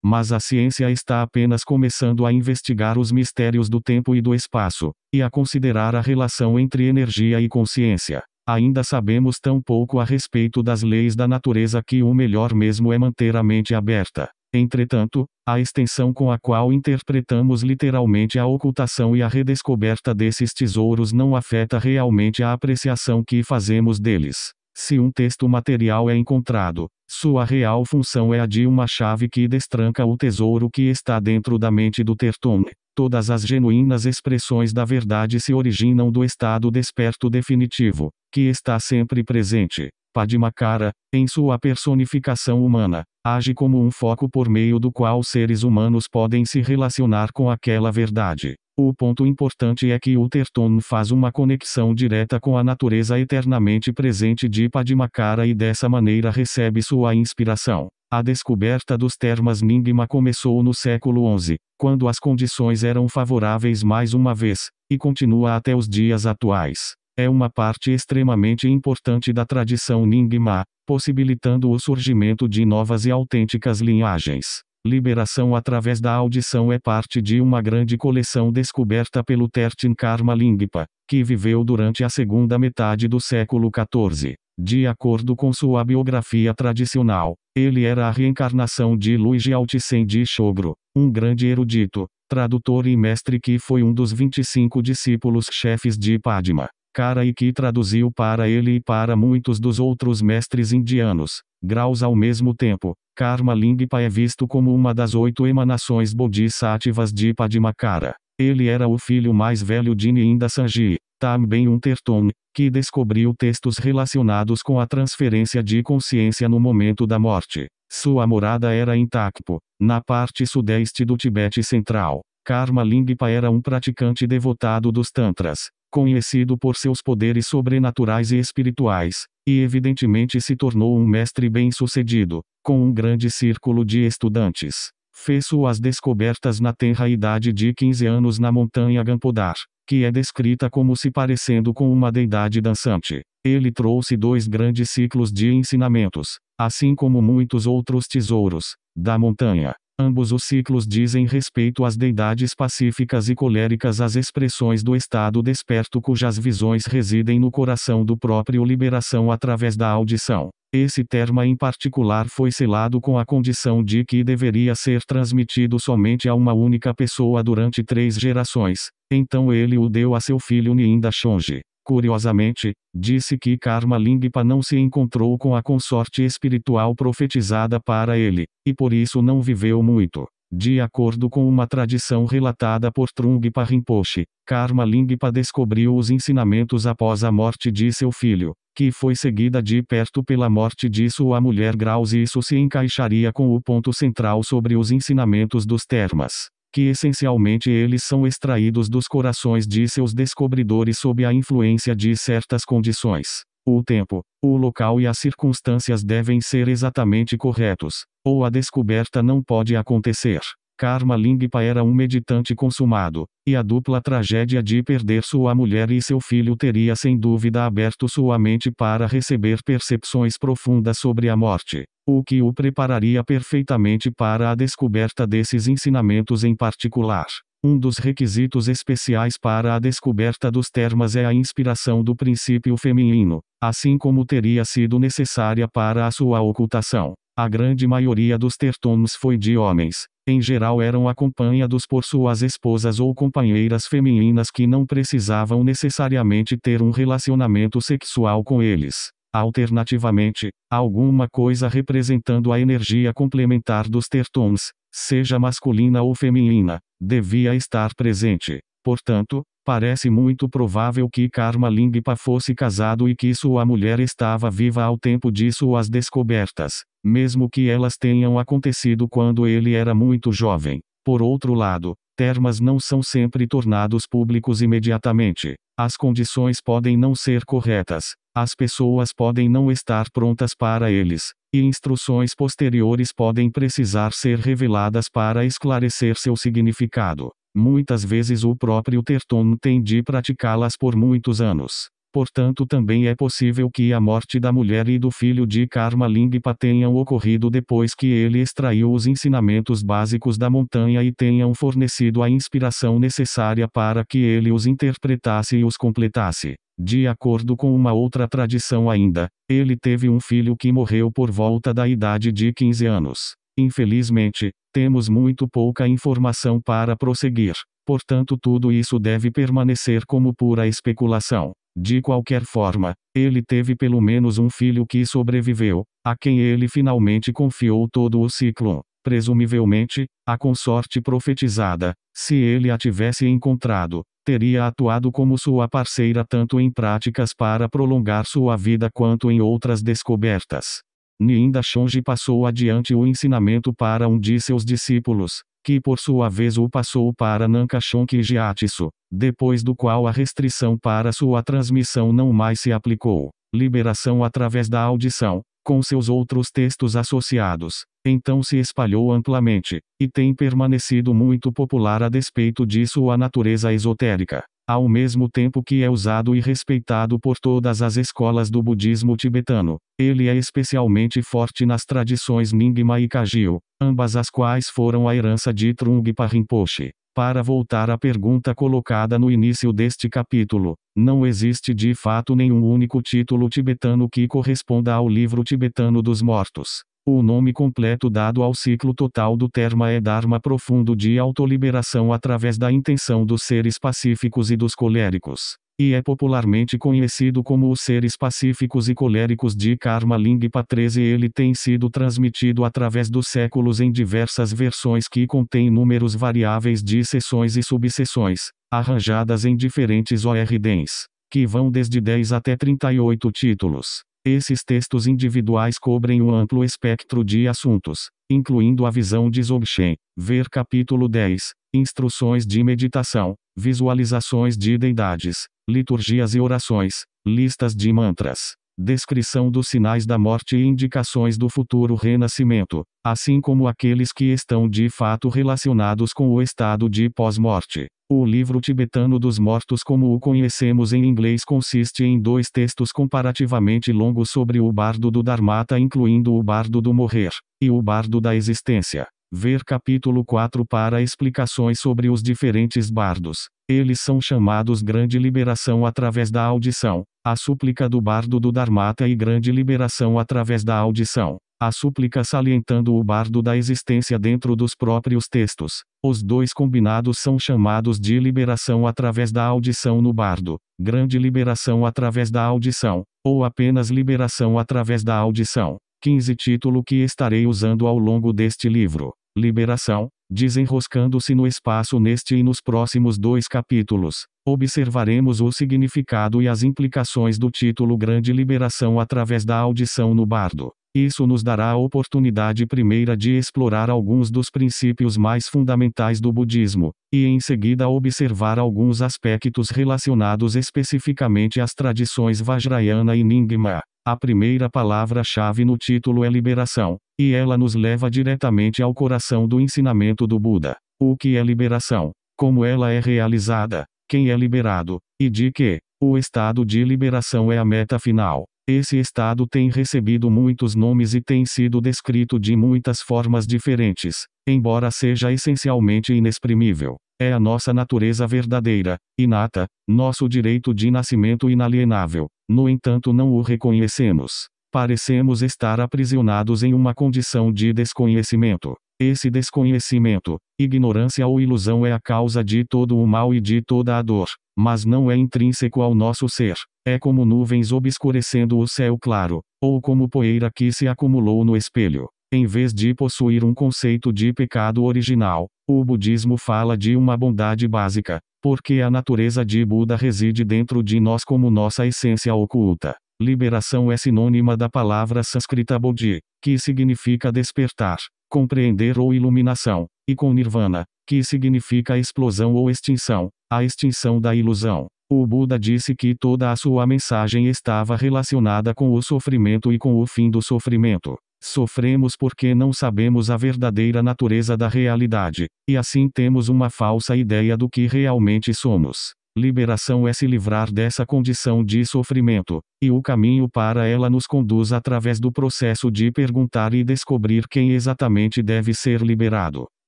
Mas a ciência está apenas começando a investigar os mistérios do tempo e do espaço, e a considerar a relação entre energia e consciência. Ainda sabemos tão pouco a respeito das leis da natureza que o melhor mesmo é manter a mente aberta. Entretanto, a extensão com a qual interpretamos literalmente a ocultação e a redescoberta desses tesouros não afeta realmente a apreciação que fazemos deles. Se um texto material é encontrado, sua real função é a de uma chave que destranca o tesouro que está dentro da mente do terton. Todas as genuínas expressões da verdade se originam do estado desperto definitivo, que está sempre presente. Padmakara, em sua personificação humana, age como um foco por meio do qual seres humanos podem se relacionar com aquela verdade. O ponto importante é que o terton faz uma conexão direta com a natureza eternamente presente de Padmakara e dessa maneira recebe sua inspiração. A descoberta dos termas Nyingma começou no século XI, quando as condições eram favoráveis mais uma vez, e continua até os dias atuais. É uma parte extremamente importante da tradição Nyingma, possibilitando o surgimento de novas e autênticas linhagens. Liberação através da audição é parte de uma grande coleção descoberta pelo Tertin Karma Lingpa, que viveu durante a segunda metade do século XIV. De acordo com sua biografia tradicional, ele era a reencarnação de Luigi Altisen de Shogro, um grande erudito, tradutor e mestre que foi um dos 25 discípulos-chefes de Padma Kara e que traduziu para ele e para muitos dos outros mestres indianos. Graus ao mesmo tempo, Karma Lingpa é visto como uma das 8 emanações bodhisattvas de Padmakara. Ele era o filho mais velho de Nyinda Sanji, também um terton, que descobriu textos relacionados com a transferência de consciência no momento da morte. Sua morada era em Takpo, na parte sudeste do Tibete Central. Karma Lingpa era um praticante devotado dos Tantras, conhecido por seus poderes sobrenaturais e espirituais, e evidentemente se tornou um mestre bem-sucedido, com um grande círculo de estudantes. Fez suas descobertas na tenra idade de 15 anos na montanha Gampodar, que é descrita como se parecendo com uma deidade dançante. Ele trouxe 2 grandes ciclos de ensinamentos, assim como muitos outros tesouros, da montanha. Ambos os ciclos dizem respeito às deidades pacíficas e coléricas, às expressões do estado desperto cujas visões residem no coração do próprio liberação através da audição. Esse termo em particular foi selado com a condição de que deveria ser transmitido somente a uma única pessoa durante 3 gerações, então ele o deu a seu filho Nyinda Shonji. Curiosamente, disse que Karma Lingpa não se encontrou com a consorte espiritual profetizada para ele, e por isso não viveu muito. De acordo com uma tradição relatada por Trungpa Rinpoche, Karma Lingpa descobriu os ensinamentos após a morte de seu filho, que foi seguida de perto pela morte de sua mulher Graus, e isso se encaixaria com o ponto central sobre os ensinamentos dos termas, que essencialmente eles são extraídos dos corações de seus descobridores sob a influência de certas condições. O tempo, o local e as circunstâncias devem ser exatamente corretos, ou a descoberta não pode acontecer. Karma Lingpa era um meditante consumado, e a dupla tragédia de perder sua mulher e seu filho teria sem dúvida aberto sua mente para receber percepções profundas sobre a morte, o que o prepararia perfeitamente para a descoberta desses ensinamentos em particular. Um dos requisitos especiais para a descoberta dos termas é a inspiração do princípio feminino, assim como teria sido necessária para a sua ocultação. A grande maioria dos tertons foi de homens. Em geral eram acompanhados por suas esposas ou companheiras femininas que não precisavam necessariamente ter um relacionamento sexual com eles. Alternativamente, alguma coisa representando a energia complementar dos tertons, seja masculina ou feminina, devia estar presente. Portanto, parece muito provável que Karma Lingpa fosse casado e que sua mulher estava viva ao tempo de suas descobertas, mesmo que elas tenham acontecido quando ele era muito jovem. Por outro lado, termas não são sempre tornados públicos imediatamente. As condições podem não ser corretas, as pessoas podem não estar prontas para eles, e instruções posteriores podem precisar ser reveladas para esclarecer seu significado. Muitas vezes o próprio terton tem de praticá-las por muitos anos. Portanto, também é possível que a morte da mulher e do filho de Karma Lingpa tenham ocorrido depois que ele extraiu os ensinamentos básicos da montanha e tenham fornecido a inspiração necessária para que ele os interpretasse e os completasse. De acordo com uma outra tradição ainda, ele teve um filho que morreu por volta da idade de 15 anos. Infelizmente, temos muito pouca informação para prosseguir, portanto tudo isso deve permanecer como pura especulação. De qualquer forma, ele teve pelo menos um filho que sobreviveu, a quem ele finalmente confiou todo o ciclo. Presumivelmente, a consorte profetizada, se ele a tivesse encontrado, teria atuado como sua parceira tanto em práticas para prolongar sua vida quanto em outras descobertas. Nyinda Shonji passou adiante o ensinamento para um de seus discípulos, que por sua vez o passou para Nankashon Gyatso, depois do qual a restrição para sua transmissão não mais se aplicou. Liberação através da audição, com seus outros textos associados, então se espalhou amplamente, e tem permanecido muito popular a despeito de sua natureza esotérica. Ao mesmo tempo que é usado e respeitado por todas as escolas do budismo tibetano, ele é especialmente forte nas tradições Nyingma e Kagyu, ambas as quais foram a herança de Trungpa Rinpoche. Para voltar à pergunta colocada no início deste capítulo, não existe de fato nenhum único título tibetano que corresponda ao livro tibetano dos mortos. O nome completo dado ao ciclo total do terma é Dharma profundo de autoliberação através da intenção dos seres pacíficos e dos coléricos, e é popularmente conhecido como os seres pacíficos e coléricos de Karma Lingpa 13. Ele tem sido transmitido através dos séculos em diversas versões que contêm números variáveis de seções e subseções, arranjadas em diferentes ordens, que vão desde 10 até 38 títulos. Esses textos individuais cobrem um amplo espectro de assuntos, incluindo a visão de Dzogchen, ver capítulo 10, instruções de meditação, visualizações de deidades, liturgias e orações, listas de mantras, descrição dos sinais da morte e indicações do futuro renascimento, assim como aqueles que estão de fato relacionados com o estado de pós-morte. O livro tibetano dos mortos como o conhecemos em inglês consiste em 2 textos comparativamente longos sobre o bardo do Dharmata, incluindo o bardo do morrer, e o bardo da existência. Ver capítulo 4 para explicações sobre os diferentes bardos. Eles são chamados Grande Liberação através da audição, a súplica do bardo do Dharmata e Grande Liberação através da audição, a súplica salientando o bardo da existência dentro dos próprios textos. Os 2 combinados são chamados de liberação através da audição no bardo, grande liberação através da audição, ou apenas liberação através da audição. 15 Título que estarei usando ao longo deste livro. Liberação, desenroscando-se no espaço neste e nos próximos 2 capítulos. Observaremos o significado e as implicações do título Grande Liberação através da audição no bardo. Isso nos dará a oportunidade primeira de explorar alguns dos princípios mais fundamentais do budismo, e em seguida observar alguns aspectos relacionados especificamente às tradições Vajrayana e Nyingma. A primeira palavra-chave no título é liberação, e ela nos leva diretamente ao coração do ensinamento do Buda. O que é liberação? Como ela é realizada? Quem é liberado? E de que? O estado de liberação é a meta final. Esse estado tem recebido muitos nomes e tem sido descrito de muitas formas diferentes, embora seja essencialmente inexprimível. É a nossa natureza verdadeira, inata, nosso direito de nascimento inalienável. No entanto, não o reconhecemos. Parecemos estar aprisionados em uma condição de desconhecimento. Esse desconhecimento, ignorância ou ilusão é a causa de todo o mal e de toda a dor, mas não é intrínseco ao nosso ser. É como nuvens obscurecendo o céu claro, ou como poeira que se acumulou no espelho. Em vez de possuir um conceito de pecado original, o budismo fala de uma bondade básica, porque a natureza de Buda reside dentro de nós como nossa essência oculta. Liberação é sinônima da palavra sânscrita bodhi, que significa despertar, compreender ou iluminação, e com nirvana, que significa explosão ou extinção, a extinção da ilusão. O Buda disse que toda a sua mensagem estava relacionada com o sofrimento e com o fim do sofrimento. Sofremos porque não sabemos a verdadeira natureza da realidade, e assim temos uma falsa ideia do que realmente somos. Liberação é se livrar dessa condição de sofrimento, e o caminho para ela nos conduz através do processo de perguntar e descobrir quem exatamente deve ser liberado.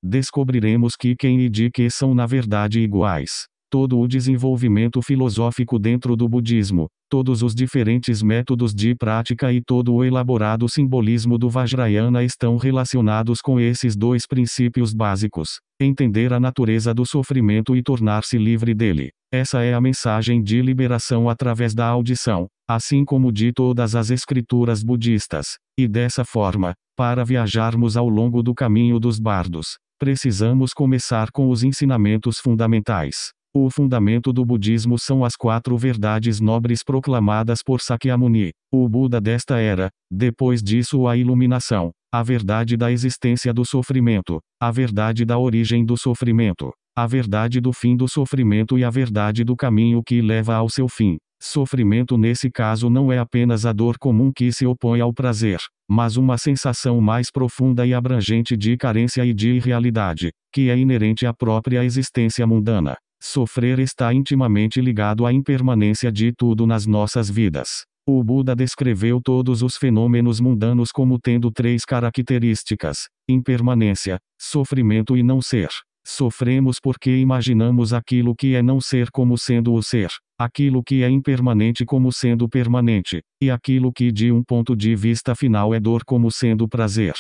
Descobriremos que quem e de que são na verdade iguais. Todo o desenvolvimento filosófico dentro do budismo, todos os diferentes métodos de prática e todo o elaborado simbolismo do Vajrayana estão relacionados com esses dois princípios básicos: entender a natureza do sofrimento e tornar-se livre dele. Essa é a mensagem de liberação através da audição, assim como de todas as escrituras budistas. E dessa forma, para viajarmos ao longo do caminho dos bardos, precisamos começar com os ensinamentos fundamentais. O fundamento do budismo são as 4 verdades nobres proclamadas por Sakyamuni, o Buda desta era. Depois disso, a iluminação, a verdade da existência do sofrimento, a verdade da origem do sofrimento, a verdade do fim do sofrimento e a verdade do caminho que leva ao seu fim. Sofrimento nesse caso não é apenas a dor comum que se opõe ao prazer, mas uma sensação mais profunda e abrangente de carência e de irrealidade, que é inerente à própria existência mundana. Sofrer está intimamente ligado à impermanência de tudo nas nossas vidas. O Buda descreveu todos os fenômenos mundanos como tendo 3 características: impermanência, sofrimento e não ser. Sofremos porque imaginamos aquilo que é não ser como sendo o ser, aquilo que é impermanente como sendo permanente, e aquilo que de um ponto de vista final é dor como sendo prazer.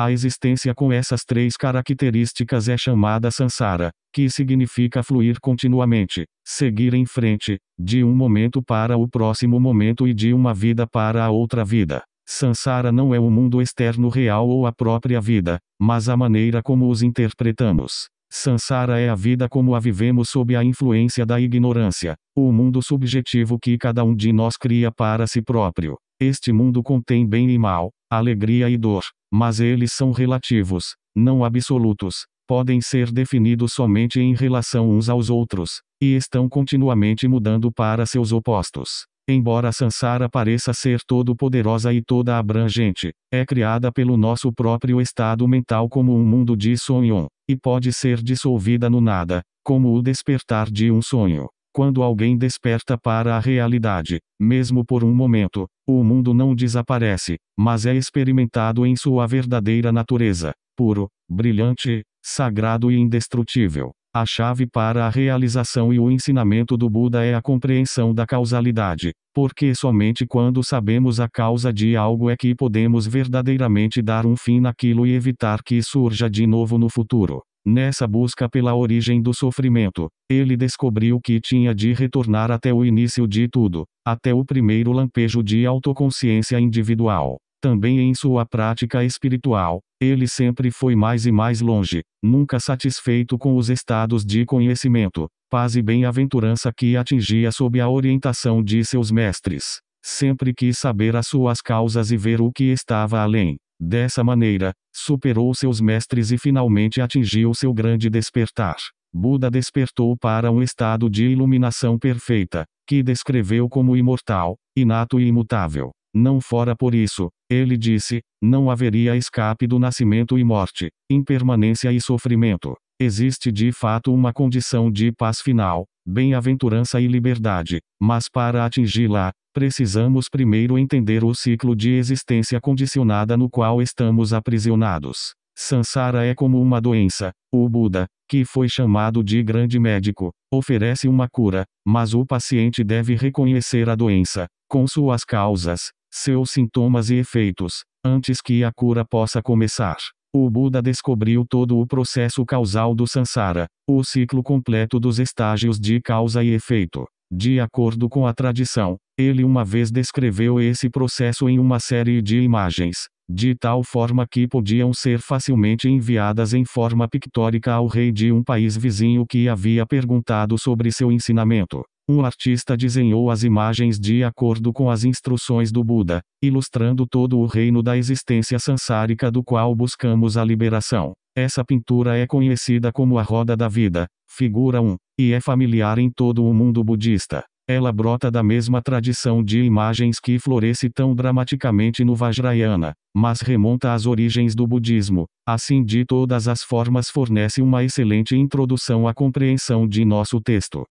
A existência com essas 3 características é chamada samsara, que significa fluir continuamente, seguir em frente, de um momento para o próximo momento e de uma vida para a outra vida. Samsara não é o mundo externo real ou a própria vida, mas a maneira como os interpretamos. Samsara é a vida como a vivemos sob a influência da ignorância, o mundo subjetivo que cada um de nós cria para si próprio. Este mundo contém bem e mal, alegria e dor, mas eles são relativos, não absolutos, podem ser definidos somente em relação uns aos outros, e estão continuamente mudando para seus opostos. Embora a Samsara pareça ser todo-poderosa e toda abrangente, é criada pelo nosso próprio estado mental como um mundo de sonho, e pode ser dissolvida no nada, como o despertar de um sonho. Quando alguém desperta para a realidade, mesmo por um momento, o mundo não desaparece, mas é experimentado em sua verdadeira natureza, puro, brilhante, sagrado e indestrutível. A chave para a realização e o ensinamento do Buda é a compreensão da causalidade, porque somente quando sabemos a causa de algo é que podemos verdadeiramente dar um fim naquilo e evitar que surja de novo no futuro. Nessa busca pela origem do sofrimento, ele descobriu que tinha de retornar até o início de tudo, até o primeiro lampejo de autoconsciência individual. Também em sua prática espiritual, ele sempre foi mais e mais longe, nunca satisfeito com os estados de conhecimento, paz e bem-aventurança que atingia sob a orientação de seus mestres. Sempre quis saber as suas causas e ver o que estava além. Dessa maneira, superou seus mestres e finalmente atingiu seu grande despertar. Buda despertou para um estado de iluminação perfeita, que descreveu como imortal, inato e imutável. Não fora por isso, ele disse, não haveria escape do nascimento e morte, impermanência e sofrimento. Existe de fato uma condição de paz final, bem-aventurança e liberdade, mas para atingi-la, precisamos primeiro entender o ciclo de existência condicionada no qual estamos aprisionados. Sansara é como uma doença. O Buda, que foi chamado de grande médico, oferece uma cura, mas o paciente deve reconhecer a doença, com suas causas, seus sintomas e efeitos, antes que a cura possa começar. O Buda descobriu todo o processo causal do Sansara, o ciclo completo dos estágios de causa e efeito. De acordo com a tradição, ele uma vez descreveu esse processo em uma série de imagens, de tal forma que podiam ser facilmente enviadas em forma pictórica ao rei de um país vizinho que havia perguntado sobre seu ensinamento. Um artista desenhou as imagens de acordo com as instruções do Buda, ilustrando todo o reino da existência sansárica do qual buscamos a liberação. Essa pintura é conhecida como a Roda da Vida, figura 1, e é familiar em todo o mundo budista. Ela brota da mesma tradição de imagens que floresce tão dramaticamente no Vajrayana, mas remonta às origens do budismo. Assim, de todas as formas, fornece uma excelente introdução à compreensão de nosso texto.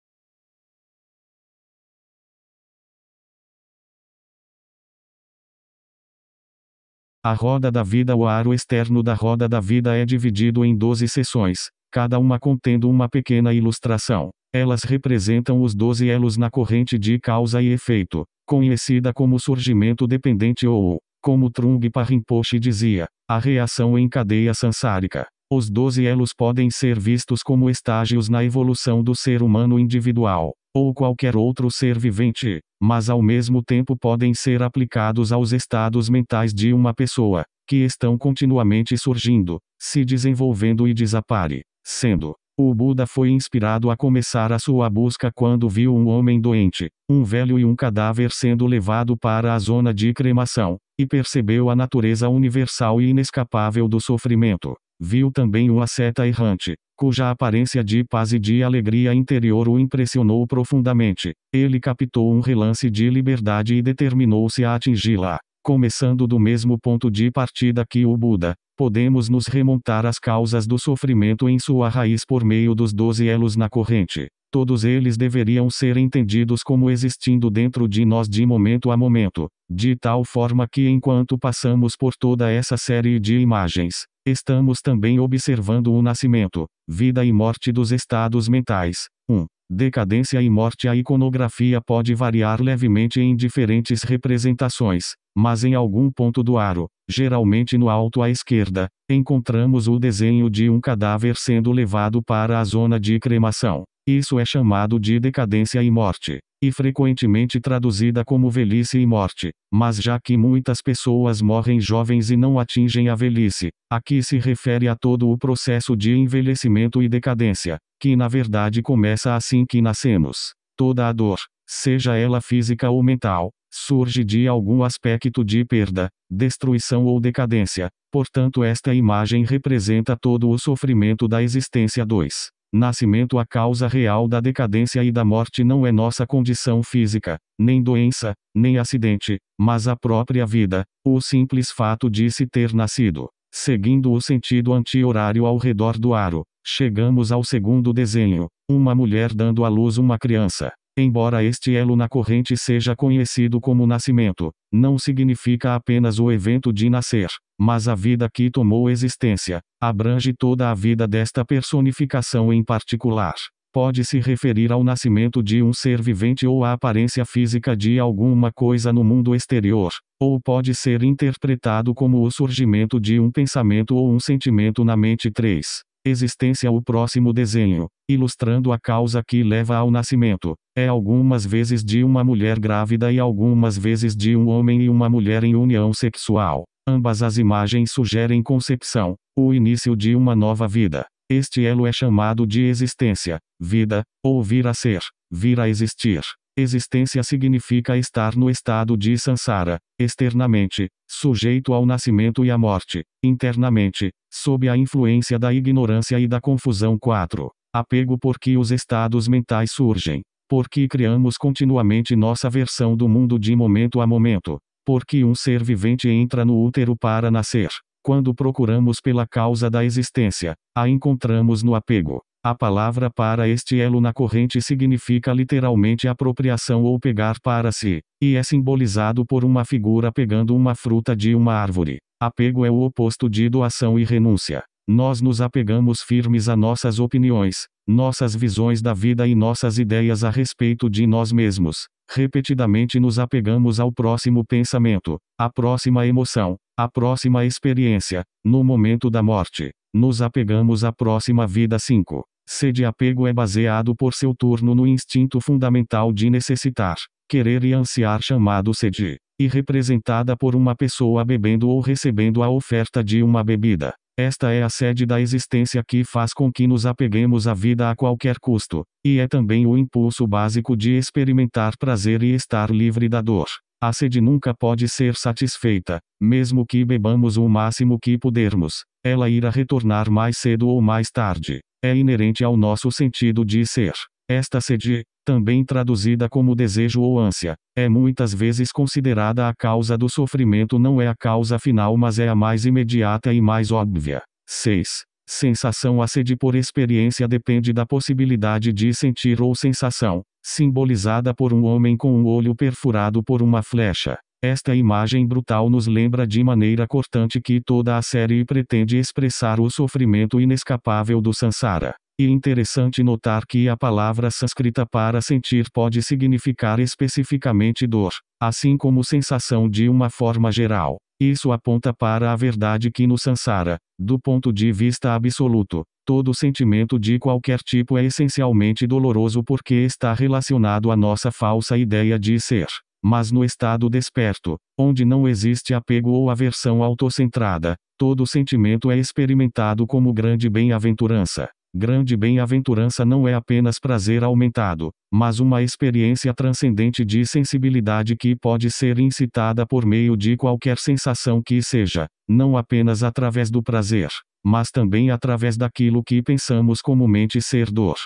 A roda da vida. O aro externo da roda da vida é dividido em 12 seções, cada uma contendo uma pequena ilustração. Elas representam os 12 elos na corrente de causa e efeito, conhecida como surgimento dependente ou, como Trungpa Rinpoche dizia, a reação em cadeia sansárica. Os 12 elos podem ser vistos como estágios na evolução do ser humano individual, ou qualquer outro ser vivente, mas ao mesmo tempo podem ser aplicados aos estados mentais de uma pessoa, que estão continuamente surgindo, se desenvolvendo e desaparecendo. O Buda foi inspirado a começar a sua busca quando viu um homem doente, um velho e um cadáver sendo levado para a zona de cremação, e percebeu a natureza universal e inescapável do sofrimento. Viu também um asceta errante, cuja aparência de paz e de alegria interior o impressionou profundamente. Ele captou um relance de liberdade e determinou-se a atingi-la. Começando do mesmo ponto de partida que o Buda, podemos nos remontar às causas do sofrimento em sua raiz por meio dos 12 elos na corrente. Todos eles deveriam ser entendidos como existindo dentro de nós de momento a momento, de tal forma que enquanto passamos por toda essa série de imagens, estamos também observando o nascimento, vida e morte dos estados mentais. 1. Decadência e morte. A iconografia pode variar levemente em diferentes representações, mas em algum ponto do aro, geralmente no alto à esquerda, encontramos o desenho de um cadáver sendo levado para a zona de cremação. Isso é chamado de decadência e morte, e frequentemente traduzida como velhice e morte, mas já que muitas pessoas morrem jovens e não atingem a velhice, aqui se refere a todo o processo de envelhecimento e decadência, que na verdade começa assim que nascemos. Toda a dor, seja ela física ou mental, surge de algum aspecto de perda, destruição ou decadência, portanto esta imagem representa todo o sofrimento da existência. 2. Nascimento. A causa real da decadência e da morte não é nossa condição física, nem doença, nem acidente, mas a própria vida, o simples fato de se ter nascido. Seguindo o sentido anti-horário ao redor do aro, chegamos ao segundo desenho, uma mulher dando à luz uma criança. Embora este elo na corrente seja conhecido como nascimento, não significa apenas o evento de nascer, mas a vida que tomou existência, abrange toda a vida desta personificação em particular. Pode se referir ao nascimento de um ser vivente ou à aparência física de alguma coisa no mundo exterior, ou pode ser interpretado como o surgimento de um pensamento ou um sentimento na mente. 3. Existência. O próximo desenho, ilustrando a causa que leva ao nascimento, é algumas vezes de uma mulher grávida e algumas vezes de um homem e uma mulher em união sexual. Ambas as imagens sugerem concepção, o início de uma nova vida. Este elo é chamado de existência, vida, ou vir a ser, vir a existir. Existência significa estar no estado de sansara, externamente, sujeito ao nascimento e à morte, internamente, sob a influência da ignorância e da confusão. 4. Apego. Porque os estados mentais surgem, porque criamos continuamente nossa versão do mundo de momento a momento. Porque um ser vivente entra no útero para nascer. Quando procuramos pela causa da existência, a encontramos no apego. A palavra para este elo na corrente significa literalmente apropriação ou pegar para si, e é simbolizado por uma figura pegando uma fruta de uma árvore. Apego é o oposto de doação e renúncia. Nós nos apegamos firmes a nossas opiniões, nossas visões da vida e nossas ideias a respeito de nós mesmos. Repetidamente nos apegamos ao próximo pensamento, à próxima emoção, à próxima experiência, no momento da morte. Nos apegamos à próxima vida. 5. Sede apego é baseado por seu turno no instinto fundamental de necessitar, querer e ansiar, chamado sede, e representada por uma pessoa bebendo ou recebendo a oferta de uma bebida. Esta é a sede da existência que faz com que nos apeguemos à vida a qualquer custo, e é também o impulso básico de experimentar prazer e estar livre da dor. A sede nunca pode ser satisfeita, mesmo que bebamos o máximo que pudermos, ela irá retornar mais cedo ou mais tarde. É inerente ao nosso sentido de ser. Esta sede, também traduzida como desejo ou ânsia, é muitas vezes considerada a causa do sofrimento. Não é a causa final, mas é a mais imediata e mais óbvia. 6. Sensação. A sede por experiência depende da possibilidade de sentir ou sensação, simbolizada por um homem com um olho perfurado por uma flecha. Esta imagem brutal nos lembra de maneira cortante que toda a série pretende expressar o sofrimento inescapável do Sansara. E interessante notar que a palavra sânscrita para sentir pode significar especificamente dor, assim como sensação de uma forma geral. Isso aponta para a verdade que no Sansara, do ponto de vista absoluto, todo sentimento de qualquer tipo é essencialmente doloroso porque está relacionado à nossa falsa ideia de ser. Mas no estado desperto, onde não existe apego ou aversão autocentrada, todo sentimento é experimentado como grande bem-aventurança. Grande bem-aventurança não é apenas prazer aumentado, mas uma experiência transcendente de sensibilidade que pode ser incitada por meio de qualquer sensação que seja, não apenas através do prazer, mas também através daquilo que pensamos comumente ser dor.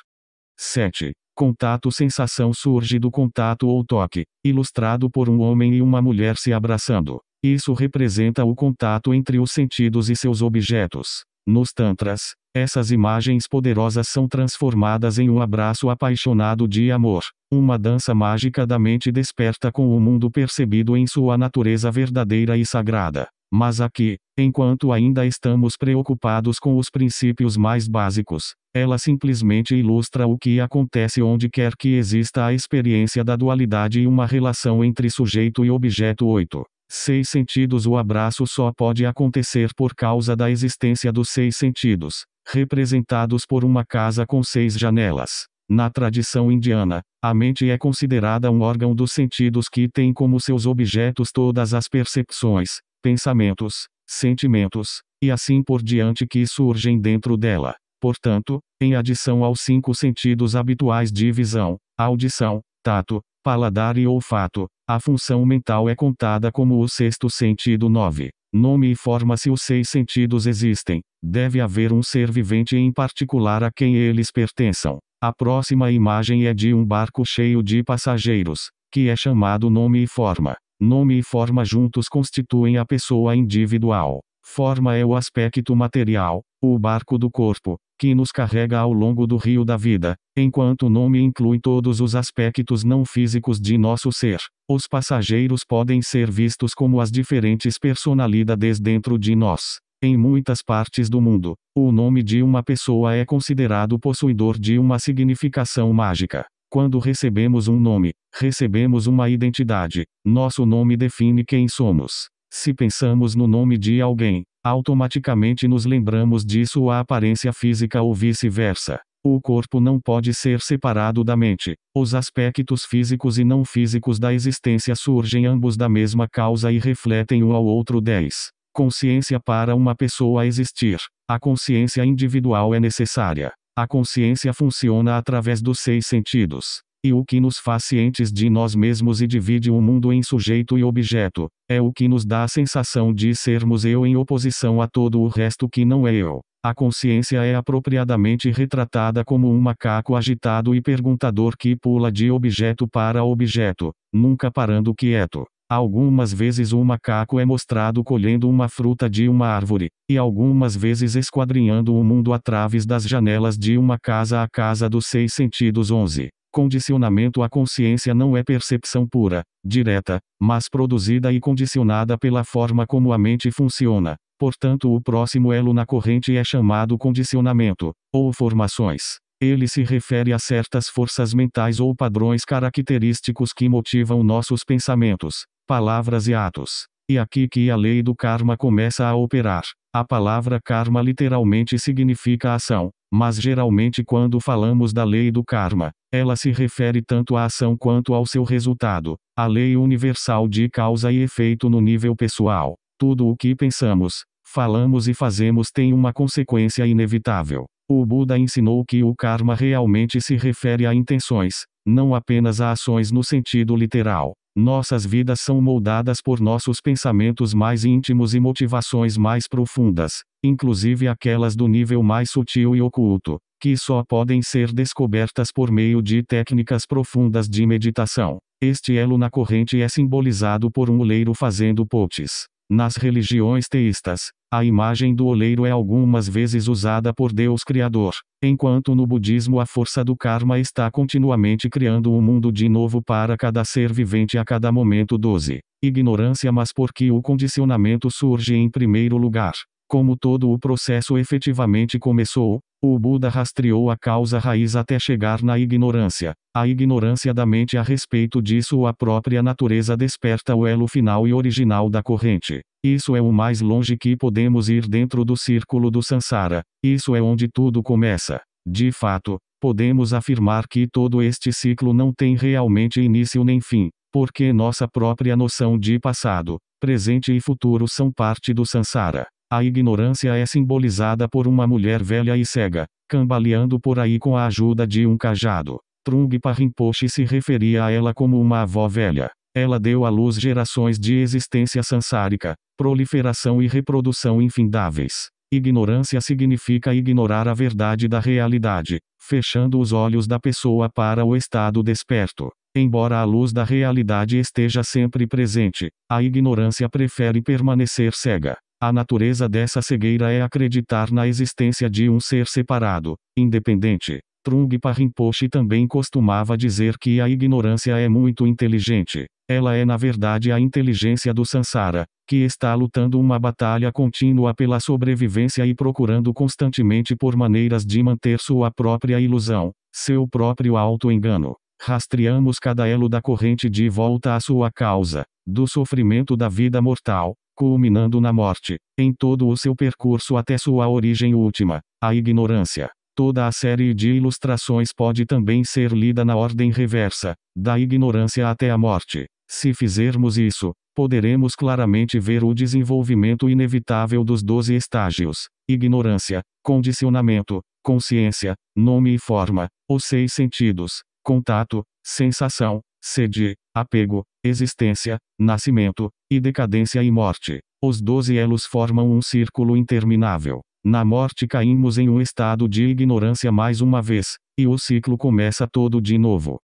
7. Contato. Sensação surge do contato ou toque, ilustrado por um homem e uma mulher se abraçando. Isso representa o contato entre os sentidos e seus objetos. Nos tantras, essas imagens poderosas são transformadas em um abraço apaixonado de amor, uma dança mágica da mente desperta com o mundo percebido em sua natureza verdadeira e sagrada. Mas aqui, enquanto ainda estamos preocupados com os princípios mais básicos, ela simplesmente ilustra o que acontece onde quer que exista a experiência da dualidade e uma relação entre sujeito e objeto. 8. 6 sentidos. O abraço só pode acontecer por causa da existência dos 6 sentidos, representados por uma casa com 6 janelas. Na tradição indiana, a mente é considerada um órgão dos sentidos que tem como seus objetos todas as percepções, pensamentos, sentimentos, e assim por diante que surgem dentro dela. Portanto, em adição aos 5 sentidos habituais de visão, audição, tato, paladar e olfato, a função mental é contada como o 6º sentido. 9. Nome e forma. Se os 6 sentidos existem, deve haver um ser vivente em particular a quem eles pertençam. A próxima imagem é de um barco cheio de passageiros, que é chamado nome e forma. Nome e forma juntos constituem a pessoa individual. Forma é o aspecto material, o barco do corpo, que nos carrega ao longo do rio da vida, enquanto o nome inclui todos os aspectos não físicos de nosso ser. Os passageiros podem ser vistos como as diferentes personalidades dentro de nós. Em muitas partes do mundo, o nome de uma pessoa é considerado possuidor de uma significação mágica. Quando recebemos um nome, recebemos uma identidade. Nosso nome define quem somos. Se pensamos no nome de alguém, automaticamente nos lembramos de sua aparência física ou vice-versa. O corpo não pode ser separado da mente. Os aspectos físicos e não físicos da existência surgem ambos da mesma causa e refletem um ao outro. 10. Consciência. Para uma pessoa existir, a consciência individual é necessária. A consciência funciona através dos 6 sentidos. E o que nos faz cientes de nós mesmos e divide o mundo em sujeito e objeto, é o que nos dá a sensação de sermos eu em oposição a todo o resto que não é eu. A consciência é apropriadamente retratada como um macaco agitado e perguntador que pula de objeto para objeto, nunca parando quieto. Algumas vezes um macaco é mostrado colhendo uma fruta de uma árvore, e algumas vezes esquadrinhando o mundo através das janelas de uma casa. A casa dos seis sentidos. 11. Condicionamento. A consciência não é percepção pura, direta, mas produzida e condicionada pela forma como a mente funciona. Portanto, o próximo elo na corrente é chamado condicionamento, ou formações. Ele se refere a certas forças mentais ou padrões característicos que motivam nossos pensamentos, palavras e atos. E aqui que a lei do karma começa a operar. A palavra karma literalmente significa ação, mas geralmente quando falamos da lei do karma, ela se refere tanto à ação quanto ao seu resultado, a lei universal de causa e efeito no nível pessoal. Tudo o que pensamos, falamos e fazemos tem uma consequência inevitável. O Buda ensinou que o karma realmente se refere a intenções, não apenas a ações no sentido literal. Nossas vidas são moldadas por nossos pensamentos mais íntimos e motivações mais profundas, inclusive aquelas do nível mais sutil e oculto, que só podem ser descobertas por meio de técnicas profundas de meditação. Este elo na corrente é simbolizado por um oleiro fazendo potes. Nas religiões teístas, a imagem do oleiro é algumas vezes usada por Deus Criador, enquanto no budismo a força do karma está continuamente criando um mundo de novo para cada ser vivente a cada momento. 12. Ignorância. Mas por que o condicionamento surge em primeiro lugar? Como todo o processo efetivamente começou, o Buda rastreou a causa raiz até chegar na ignorância. A ignorância da mente a respeito disso, a própria natureza desperta o elo final e original da corrente. Isso é o mais longe que podemos ir dentro do círculo do Sansara. Isso é onde tudo começa. De fato, podemos afirmar que todo este ciclo não tem realmente início nem fim, porque nossa própria noção de passado, presente e futuro são parte do Sansara. A ignorância é simbolizada por uma mulher velha e cega, cambaleando por aí com a ajuda de um cajado. Trungpa Rinpoche se referia a ela como uma avó velha. Ela deu à luz gerações de existência sansárica, proliferação e reprodução infindáveis. Ignorância significa ignorar a verdade da realidade, fechando os olhos da pessoa para o estado desperto. Embora a luz da realidade esteja sempre presente, a ignorância prefere permanecer cega. A natureza dessa cegueira é acreditar na existência de um ser separado, independente. Trungpa Rinpoche também costumava dizer que a ignorância é muito inteligente. Ela é na verdade a inteligência do Sansara, que está lutando uma batalha contínua pela sobrevivência e procurando constantemente por maneiras de manter sua própria ilusão, seu próprio auto-engano. Rastreamos cada elo da corrente de volta à sua causa, do sofrimento da vida mortal, culminando na morte, em todo o seu percurso até sua origem última, a ignorância. Toda a série de ilustrações pode também ser lida na ordem reversa, da ignorância até a morte. Se fizermos isso, poderemos claramente ver o desenvolvimento inevitável dos 12 estágios: ignorância, condicionamento, consciência, nome e forma, os 6 sentidos, contato, sensação, sede, apego, existência, nascimento, e decadência e morte. Os 12 elos formam um círculo interminável. Na morte caímos em um estado de ignorância mais uma vez, e o ciclo começa todo de novo.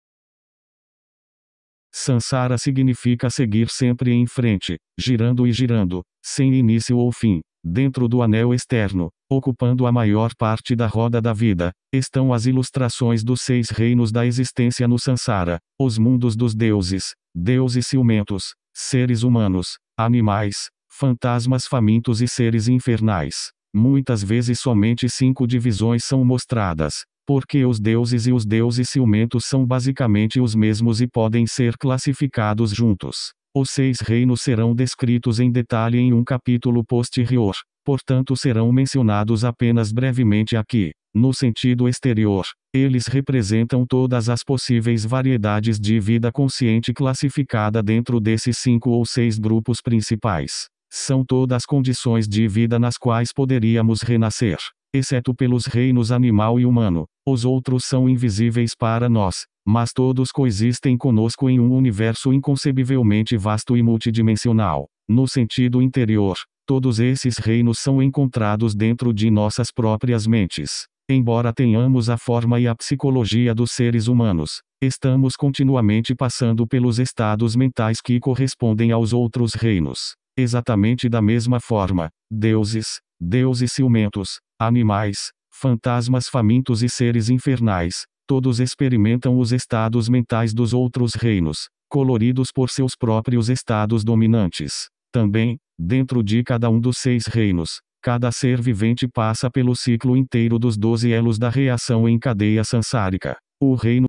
Sansara significa seguir sempre em frente, girando e girando, sem início ou fim. Dentro do anel externo, ocupando a maior parte da roda da vida, estão as ilustrações dos 6 reinos da existência no Sansara, os mundos dos deuses, deuses ciumentos, seres humanos, animais, fantasmas famintos e seres infernais. Muitas vezes somente 5 divisões são mostradas, porque os deuses e os deuses ciumentos são basicamente os mesmos e podem ser classificados juntos. Os 6 reinos serão descritos em detalhe em um capítulo posterior, portanto serão mencionados apenas brevemente aqui. No sentido exterior, eles representam todas as possíveis variedades de vida consciente classificada dentro desses 5 ou 6 grupos principais. São todas condições de vida nas quais poderíamos renascer. Exceto pelos reinos animal e humano, os outros são invisíveis para nós, mas todos coexistem conosco em um universo inconcebivelmente vasto e multidimensional. No sentido interior, todos esses reinos são encontrados dentro de nossas próprias mentes. Embora tenhamos a forma e a psicologia dos seres humanos, estamos continuamente passando pelos estados mentais que correspondem aos outros reinos. Exatamente da mesma forma, deuses ciumentos, animais, fantasmas famintos e seres infernais, todos experimentam os estados mentais dos outros reinos, coloridos por seus próprios estados dominantes. Também, dentro de cada um dos 6 reinos, cada ser vivente passa pelo ciclo inteiro dos 12 elos da reação em cadeia sansārica. O reino